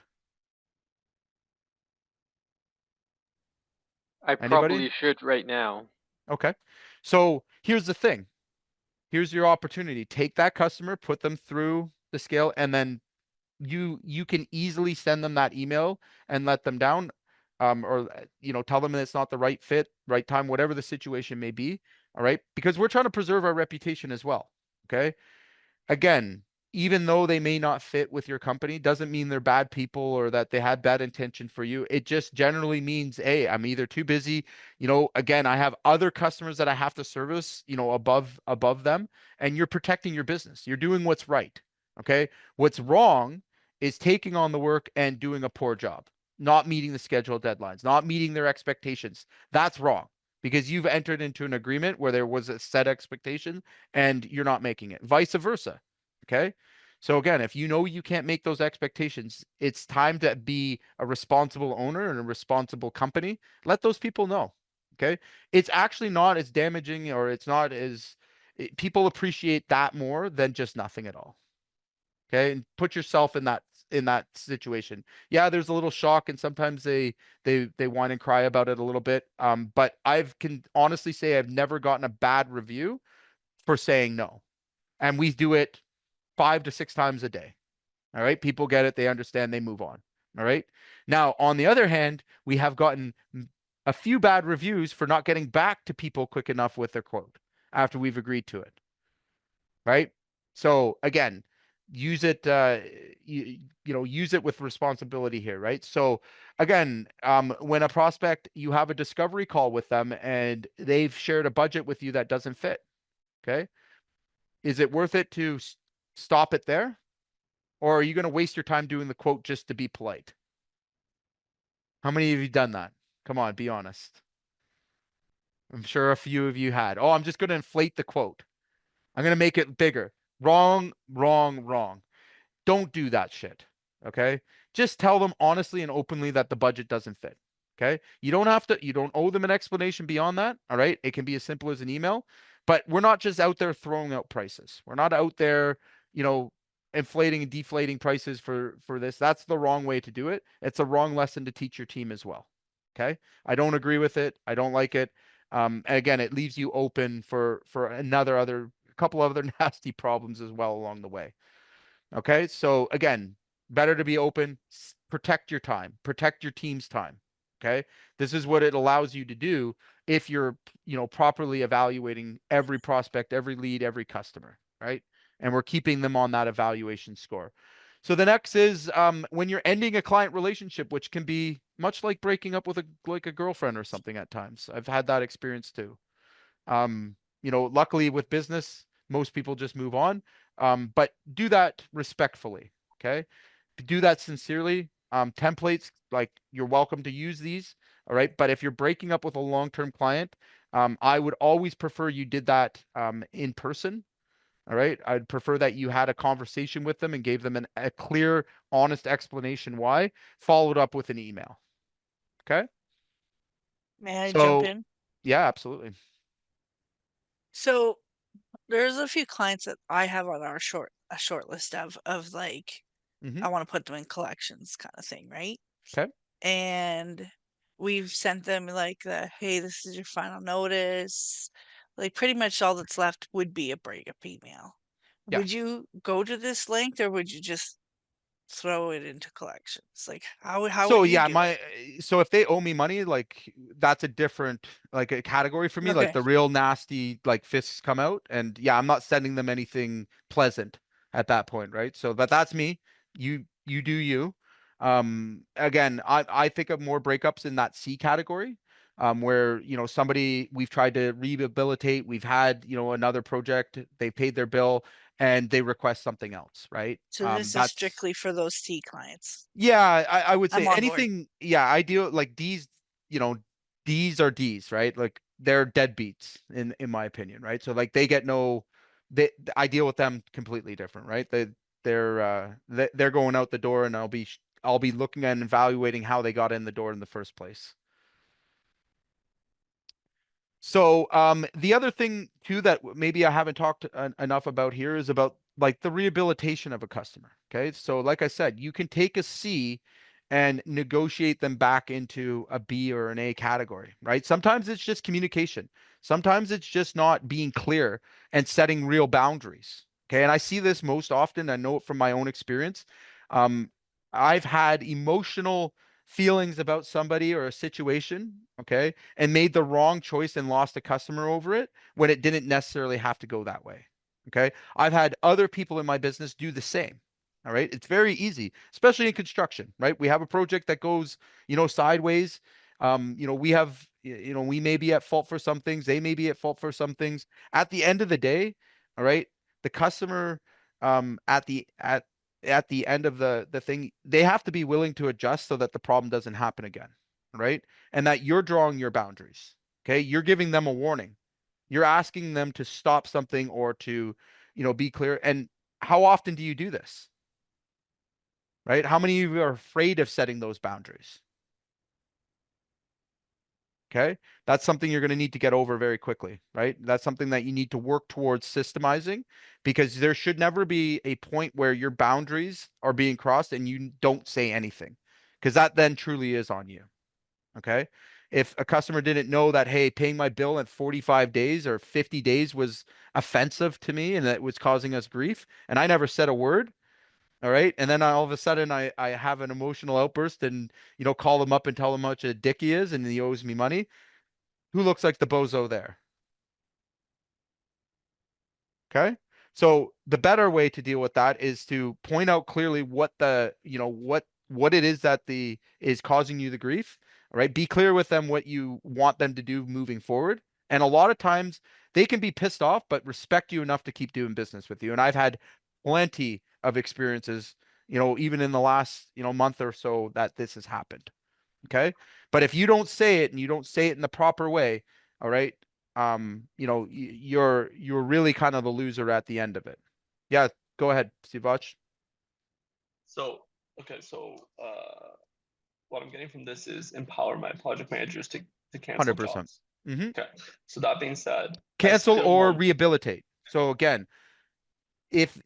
I Anybody? probably should right now. Okay. So here's the thing. Here's your opportunity. Take that customer, put them through the scale, and then you can easily send them that email and let them down. Or tell them that it's not the right fit, right time, whatever the situation may be. All right. Because we're trying to preserve our reputation as well. Okay. Again, even though they may not fit with your company, doesn't mean they're bad people or that they had bad intention for you. It just generally means, hey, I'm either too busy, again, I have other customers that I have to service, above them, and you're protecting your business. You're doing what's right. Okay. What's wrong is taking on the work and doing a poor job, not meeting the schedule deadlines, not meeting their expectations. That's wrong because you've entered into an agreement where there was a set expectation and you're not making it. Vice versa. Okay. So again, if you can't make those expectations, it's time to be a responsible owner and a responsible company. Let those people know. Okay. It's actually not as damaging, or it's not as people appreciate that more than just nothing at all. Okay. And put yourself in that situation. Yeah, there's a little shock, and sometimes they whine and cry about it a little bit. But can honestly say I've never gotten a bad review for saying no. And we do it 5 to 6 times a day. All right. People get it. They understand. They move on. All right. Now, on the other hand, we have gotten a few bad reviews for not getting back to people quick enough with their quote after we've agreed to it. Right. So again, use it, use it with responsibility here. Right. So again, when a prospect, you have a discovery call with them and they've shared a budget with you that doesn't fit. Okay. Is it worth it to stop it there? Or are you going to waste your time doing the quote just to be polite? How many of you done that? Come on, be honest. I'm sure a few of you had. Oh, I'm just going to inflate the quote. I'm going to make it bigger. Wrong, wrong, wrong. Don't do that shit. Okay. Just tell them honestly and openly that the budget doesn't fit. Okay. You don't owe them an explanation beyond that. All right. It can be as simple as an email, but we're not just out there throwing out prices. We're not out there, inflating and deflating prices for this. That's the wrong way to do it. It's a wrong lesson to teach your team as well. Okay. I don't agree with it. I don't like it. And again, it leaves you open for a couple other nasty problems as well along the way. Okay. So again, better to be open, protect your time, protect your team's time. Okay. This is what it allows you to do if you're, properly evaluating every prospect, every lead, every customer, right? And we're keeping them on that evaluation score. So the next is when you're ending a client relationship, which can be much like breaking up with a girlfriend or something at times. I've had that experience too. Luckily with business, most people just move on. But do that respectfully. Okay. Do that sincerely. Templates, like, you're welcome to use these. All right. But if you're breaking up with a long-term client, I would always prefer you did that in person. All right. I'd prefer that you had a conversation with them and gave them a clear, honest explanation why, followed up with an email. Okay. May I jump So, in? yeah, absolutely. So there's a few clients that I have on a short list of like, Mhm. I want to put them in collections kind of thing, right? Okay. And we've sent them like hey, this is your final notice. Like pretty much all that's left would be a breakup email. Yeah. Would you go to this length, or would you just throw it into collections? Like how So would you yeah, do it? so if they owe me money, like that's a different, like, a category for me, like Okay. the real nasty, like, fists come out, and yeah, I'm not sending them anything pleasant at that point, right? So, but that's me. You do you. Again, I think of more breakups in that C category, where, you know, somebody, we've tried to rehabilitate, we've had, you know, another project, they paid their bill and they request something else, right? So this is That's strictly for those C clients. yeah, I would say I'm on board. anything. Yeah, I deal like D's, you know, D's are D's, right? Like they're deadbeats in my opinion, right? So like they get no, I deal with them completely different, right? They're going out the door, and I'll be looking and evaluating how they got in the door in the first place. So the other thing too that maybe I haven't talked enough about here is about like the rehabilitation of a customer. Okay, so like I said, you can take a C and negotiate them back into a B or an A category, right? Sometimes it's just communication. Sometimes it's just not being clear and setting real boundaries. Okay, and I see this most often. I know it from my own experience. Um, I've had emotional feelings about somebody or a situation, okay, and made the wrong choice and lost a customer over it when it didn't necessarily have to go that way. Okay. I've had other people in my business do the same. All right. It's very easy, especially in construction, right? We have a project that goes, you know, sideways. You know, we have, you know, we may be at fault for some things. They may be at fault for some things. At the end of the day, all right, the customer, at the end of the thing, they have to be willing to adjust so that the problem doesn't happen again, right? And that you're drawing your boundaries. Okay, you're giving them a warning. You're asking them to stop something or to, you know, be clear. And how often do you do this? Right? How many of you are afraid of setting those boundaries? Okay, that's something you're going to need to get over very quickly, right? That's something that you need to work towards systemizing, because there should never be a point where your boundaries are being crossed and you don't say anything, because that then truly is on you. Okay, if a customer didn't know that, hey, paying my bill at 45 days or 50 days was offensive to me and that was causing us grief, and I never said a word, all right. And then all of a sudden I have an emotional outburst and, you know, call him up and tell him how much a dick he is and he owes me money. Who looks like the bozo there? Okay. So the better way to deal with that is to point out clearly what the, you know, what it is that the is causing you the grief. All right. Be clear with them what you want them to do moving forward. And a lot of times they can be pissed off, but respect you enough to keep doing business with you. And I've had plenty of experiences, you know, even in the last, you know, month or so that this has happened. Okay. But if you don't say it and you don't say it in the proper way, all right, you know, you're really kind of the loser at the end of it. Yeah, go ahead, Sivach. So, okay, so what I'm getting from this is empower my project managers to cancel 100%. jobs. Mm-hmm. Okay, so that being said, I Cancel still or want- rehabilitate. So again, if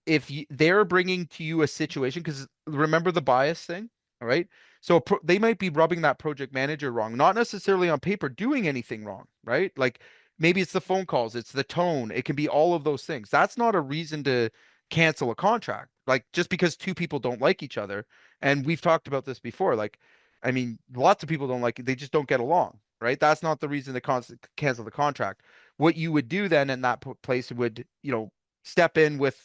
they're bringing to you a situation, because remember the bias thing, all right? So they might be rubbing that project manager wrong, not necessarily on paper doing anything wrong, right? Like maybe it's the phone calls, it's the tone, it can be all of those things. That's not a reason to cancel a contract. Like just because two people don't like each other, and we've talked about this before, like I mean, lots of people don't like it, they just don't get along, right? That's not the reason to cancel the contract. What you would do then in that place would, you know, step in with,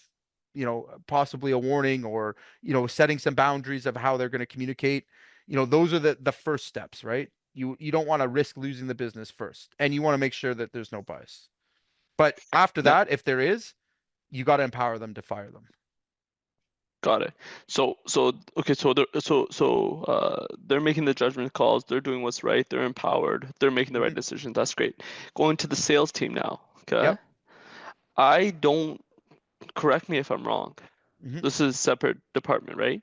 you know, possibly a warning or, you know, setting some boundaries of how they're going to communicate. You know, those are the first steps, right? You don't want to risk losing the business first, and you want to make sure that there's no bias. But after No. that, if there is, you got to empower them to fire them. Got it. So okay, so they're making the judgment calls, they're doing what's right, they're empowered, they're making the right decisions. That's great. Going to the sales team now, okay? Yep. I don't, correct me if I'm wrong. Mhm. This is a separate department, right?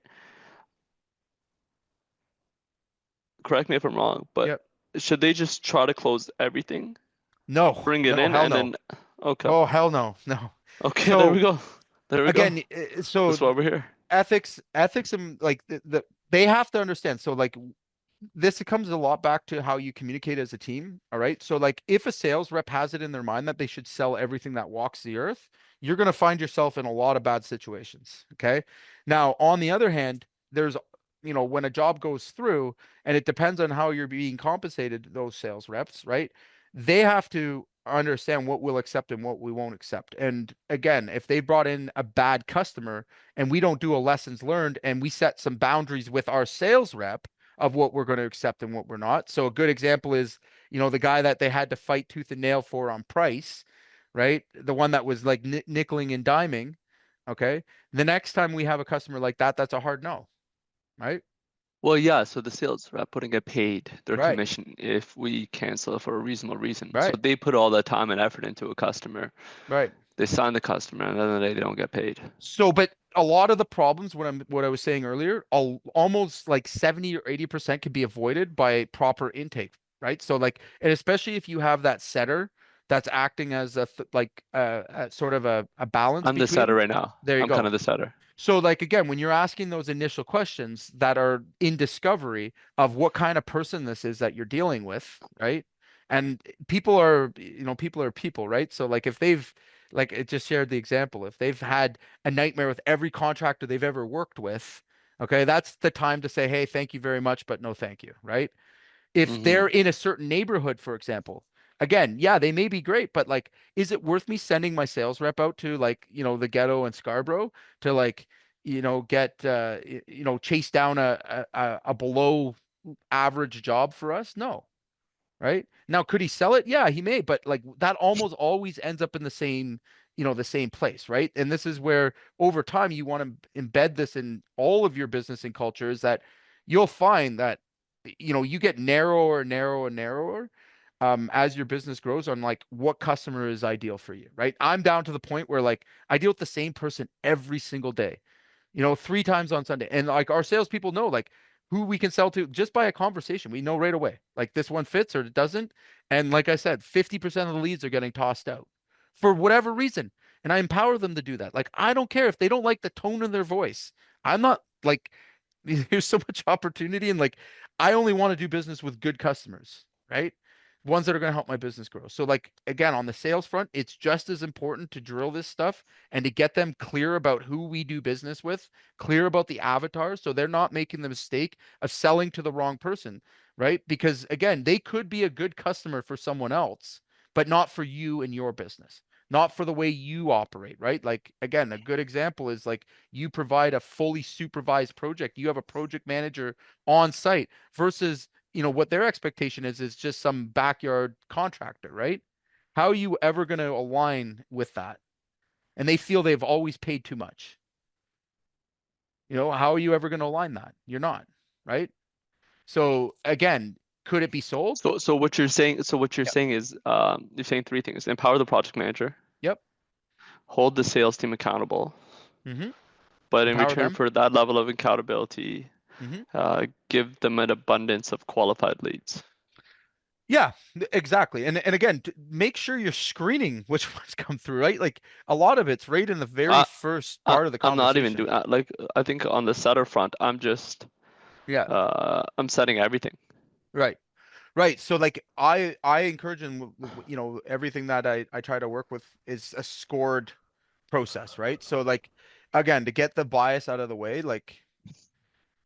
Correct me if I'm wrong, but Yep. should they just try to close everything, No, bring it no, in, hell and no. then okay, Oh, hell no, no. okay, there we go. There we go. Again, so That's why we're here. ethics and like they have to understand. So like this comes a lot back to how you communicate as a team. All right. So like if a sales rep has it in their mind that they should sell everything that walks the earth, you're going to find yourself in a lot of bad situations. Okay. Now, on the other hand, there's, you know, when a job goes through and it depends on how you're being compensated, those sales reps, right? They have to understand what we'll accept and what we won't accept. And again, if they brought in a bad customer and we don't do a lessons learned and we set some boundaries with our sales rep of what we're going to accept and what we're not. So a good example is, the guy that they had to fight tooth and nail for on price, right? The one that was like nickeling and diming. Okay. The next time we have a customer like that, that's a hard no, right? Well, yeah, so the sales rep wouldn't get paid their Right. commission if we cancel it for a reasonable reason. So Right. they put all that time and effort into a customer. Right. They sign the customer, and at the end of the day, they don't get paid. So, but a lot of the problems, what I was saying earlier, almost like 70 or 80% can be avoided by proper intake, right? So like, and especially if you have that setter that's acting as a sort of a balance I'm the between. setter right now. There you I'm go. kind of the setter. So like, again, when you're asking those initial questions that are in discovery of what kind of person this is that you're dealing with, right? And people are people, right? So like if they've, like it just shared the example, if they've had a nightmare with every contractor they've ever worked with, okay, that's the time to say, hey, thank you very much, but no thank you, right? If they're in a certain neighborhood, for example, again, yeah, they may be great, but like, is it worth me sending my sales rep out to like, the ghetto and Scarborough to like, get, chase down a below average job for us? No. Right now, could he sell it? Yeah, he may, but like that almost always ends up in the same place, right? And this is where over time you want to embed this in all of your business and culture, is that you'll find that you get narrower and narrower and narrower as your business grows on like what customer is ideal for you, right? I'm down to the point where like I deal with the same person every single day, 3 times on Sunday. And like our salespeople know like who we can sell to just by a conversation. We know right away, like this one fits or it doesn't. And like I said, 50% of the leads are getting tossed out for whatever reason. And I empower them to do that. Like, I don't care if they don't like the tone of their voice. I'm not like, there's so much opportunity. And like, I only want to do business with good customers, right? Ones that are going to help my business grow. So like, again, on the sales front, it's just as important to drill this stuff and to get them clear about who we do business with, clear about the avatars, so they're not making the mistake of selling to the wrong person, right? Because again, they could be a good customer for someone else, but not for you and your business, not for the way you operate, right? Like, again, a good example is like you provide a fully supervised project. You have a project manager on site versus, what their expectation is just some backyard contractor, right? How are you ever going to align with that? And they feel they've always paid too much. How are you ever going to align that? You're not, right? So again, could it be sold? So what you're saying, Yep. saying is, you're saying 3 things: empower the project manager. Yep. Hold the sales team accountable. Mm-hmm. But in Empower return them. for that level of accountability, Mm-hmm. give them an abundance of qualified leads. Yeah, exactly. And again, make sure you're screening which ones come through, right? Like a lot of it's right in the very first part of the I'm not conversation. even doing like, I think on the setter front, I'm just I'm setting everything. Right. Right. So like I encourage and everything that I try to work with is a scored process, right? So like again, to get the bias out of the way, like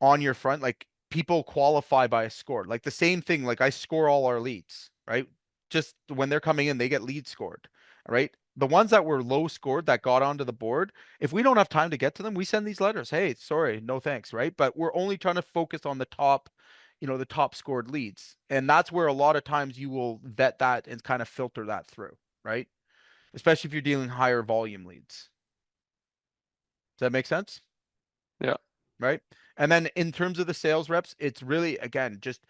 on your front, like people qualify by a score. Like the same thing, like I score all our leads, right? Just when they're coming in, they get lead scored, right? The ones that were low scored that got onto the board, if we don't have time to get to them, we send these letters. Hey, sorry, no thanks, right? But we're only trying to focus on the top, the top scored leads. And that's where a lot of times you will vet that and kind of filter that through, right? Especially if you're dealing higher volume leads. Does that make sense? Yeah. Right. And then in terms of the sales reps, it's really, again, just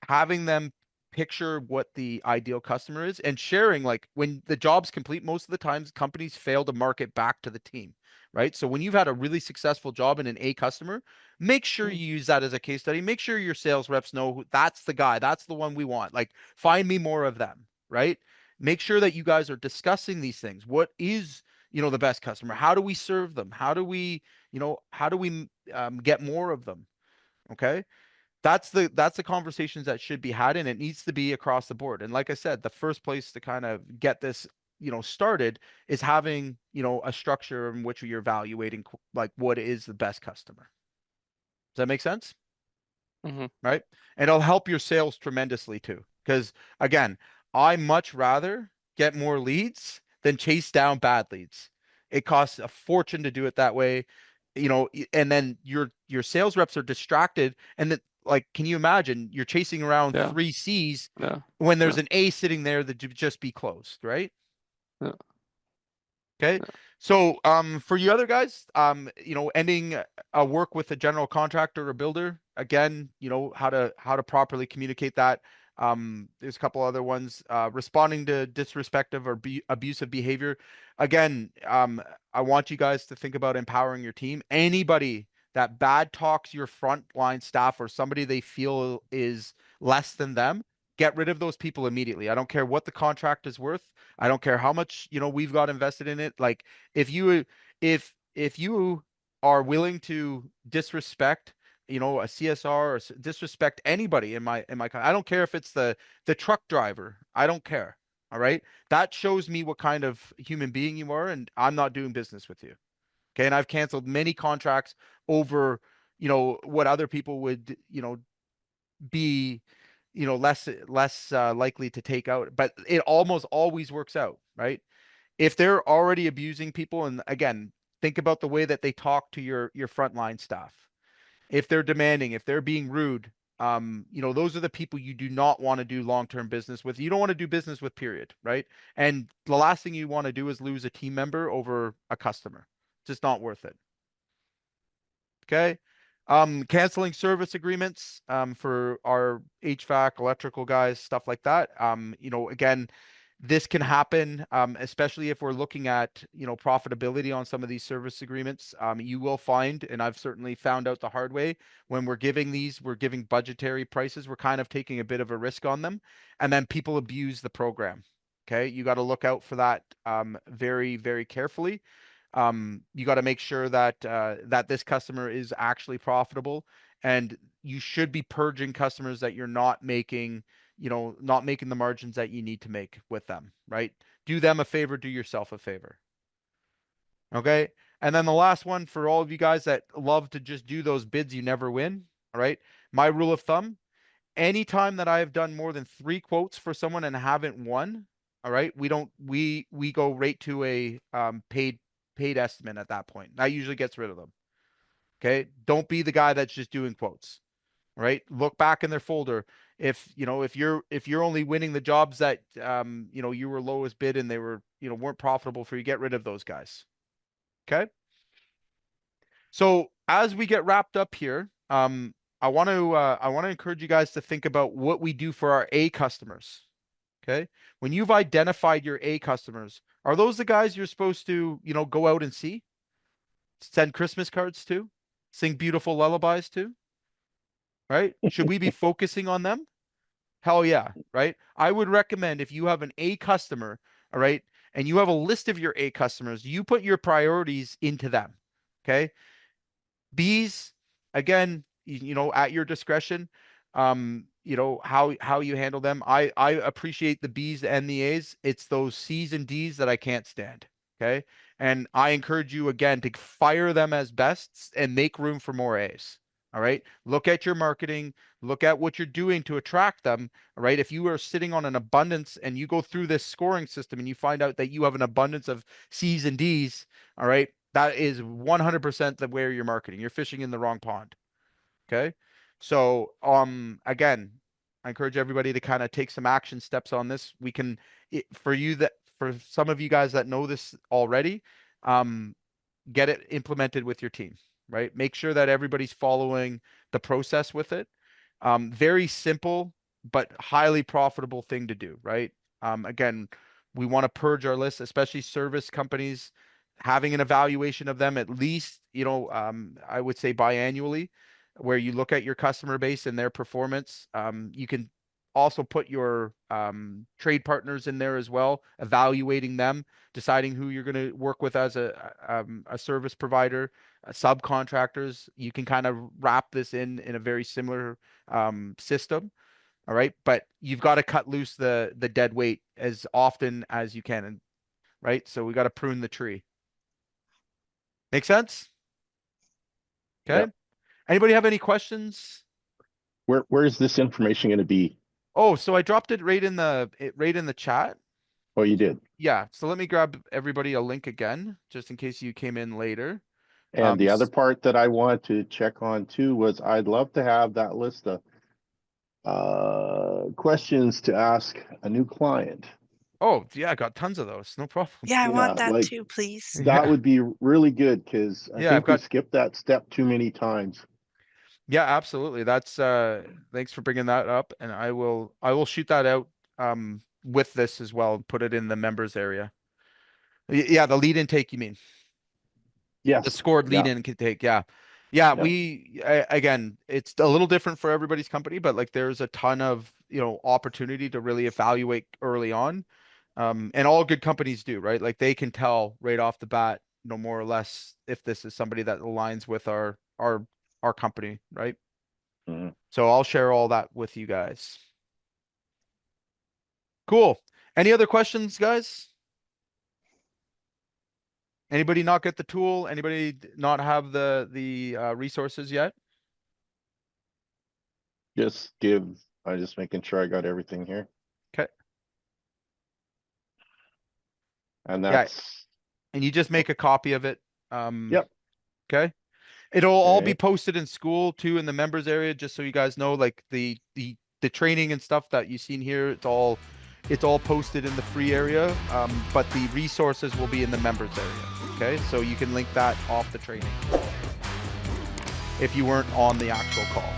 having them picture what the ideal customer is and sharing, like when the job's complete, most of the times companies fail to market back to the team, right? So when you've had a really successful job in an A customer, make sure you use that as a case study. Make sure your sales reps know that's the guy, that's the one we want. Like, find me more of them, right? Make sure that you guys are discussing these things. What is, the best customer? How do we serve them? How do we get more of them? Okay. That's the conversations that should be had, and it needs to be across the board. And like I said, the first place to kind of get this, started is having, a structure in which you're evaluating like what is the best customer. Does that make sense? Right. And it'll help your sales tremendously too. Because again, I much rather get more leads than chase down bad leads. It costs a fortune to do it that way, and then your sales reps are distracted. And then, like, can you imagine you're chasing around Yeah. 3 C's Yeah. when there's Yeah. an A sitting there that should just be closed, right? Yeah. Okay. Yeah. So, for you other guys, ending a work with a general contractor or builder, again, how to properly communicate that. There's a couple other ones, responding to disrespectful or abusive behavior. Again, I want you guys to think about empowering your team. Anybody that bad talks your frontline staff or somebody they feel is less than them, get rid of those people immediately. I don't care what the contract is worth. I don't care how much, we've got invested in it. Like, if you are willing to disrespect, a CSR, or disrespect anybody in my I don't care if it's the truck driver. I don't care. All right. That shows me what kind of human being you are, and I'm not doing business with you. Okay. And I've canceled many contracts over, what other people would, be, less likely to take out. But it almost always works out, right? If they're already abusing people, and again, think about the way that they talk to your frontline staff. If they're demanding, if they're being rude, those are the people you do not want to do long-term business with. You don't want to do business with, period, right? And the last thing you want to do is lose a team member over a customer. It's just not worth it. Okay. Canceling service agreements, for our HVAC, electrical guys, stuff like that. Again, this can happen, especially if we're looking at, profitability on some of these service agreements. You will find, and I've certainly found out the hard way, when we're giving budgetary prices, we're kind of taking a bit of a risk on them, and then people abuse the program. Okay. You got to look out for that, very, very carefully. You got to make sure that that this customer is actually profitable, and you should be purging customers that you're not making, not making the margins that you need to make with them, right? Do them a favor, do yourself a favor. Okay. And then the last one for all of you guys that love to just do those bids you never win. All right. My rule of thumb, anytime that I have done more than 3 quotes for someone and haven't won, all right, we go right to a paid estimate at that point. That usually gets rid of them. Okay. Don't be the guy that's just doing quotes. All right. Look back in their folder. If you're only winning the jobs that, you were lowest bid and they were, weren't profitable for you, get rid of those guys. Okay. So as we get wrapped up here, I want to encourage you guys to think about what we do for our A customers. Okay. When you've identified your A customers, are those the guys you're supposed to, go out and see, send Christmas cards to, sing beautiful lullabies to, right? Should we be focusing on them? Hell yeah, right? I would recommend, if you have an A customer, all right, and you have a list of your A customers, you put your priorities into them. Okay. B's, again, at your discretion, how you handle them. I appreciate the B's and the A's. It's those C's and D's that I can't stand. Okay. And I encourage you again to fire them as bests and make room for more A's. All right. Look at your marketing, look at what you're doing to attract them. All right. If you are sitting on an abundance and you go through this scoring system and you find out that you have an abundance of C's and D's, all right, that is 100% the way you're marketing. You're fishing in the wrong pond. Okay. So, again, I encourage everybody to kind of take some action steps on this. We can, for some of you guys that know this already, get it implemented with your team, right? Make sure that everybody's following the process with it. Very simple, but highly profitable thing to do, right? Again, we want to purge our list, especially service companies, having an evaluation of them at least, I would say biannually, where you look at your customer base and their performance. You can also put your trade partners in there as well, evaluating them, deciding who you're going to work with as a service provider, subcontractors. You can kind of wrap this in a very similar system. All right. But you've got to cut loose the dead weight as often as you can. And right. So we got to prune the tree. Make sense? Okay. Yep. Anybody have any questions? Where is this information going to be? Oh, so I dropped it right in the chat. Oh, you did. Yeah, so let me grab everybody a link again, just in case you came in later. And the other s- part that I wanted to check on too was I'd love to have that list of questions to ask a new client. Oh, yeah, I got tons of those. No problem. Yeah, I Yeah, want that like- too, please. Yeah. That would be really good because I Yeah, I've think we got- skipped that step too many times. Yeah, absolutely. That's thanks for bringing that up, and I will shoot that out with this as well and put it in the members area. Yeah, the lead intake, you mean? Yes. The scored lead yeah. in intake, yeah. Yeah, Yeah. again, it's a little different for everybody's company, but like there's a ton of, opportunity to really evaluate early on. And all good companies do, right? Like they can tell right off the bat, more or less if this is somebody that aligns with our company, right? Mhm. So I'll share all that with you guys. Cool. Any other questions, guys? Anybody not get the tool? Anybody not have the resources yet? I'm just making sure I got everything here. 'Kay. And Yeah. that's, And you just make a copy of it. Yep. Okay. It'll all be Okay. posted in Skool too, in the members area, just so you guys know, like the training and stuff that you've seen here, it's all posted in the free area. But the resources will be in the members area. Okay, so you can link that off the training if you weren't on the actual call.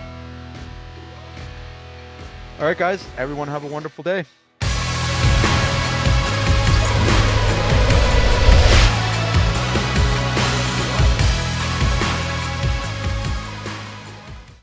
All right, guys, everyone have a wonderful day.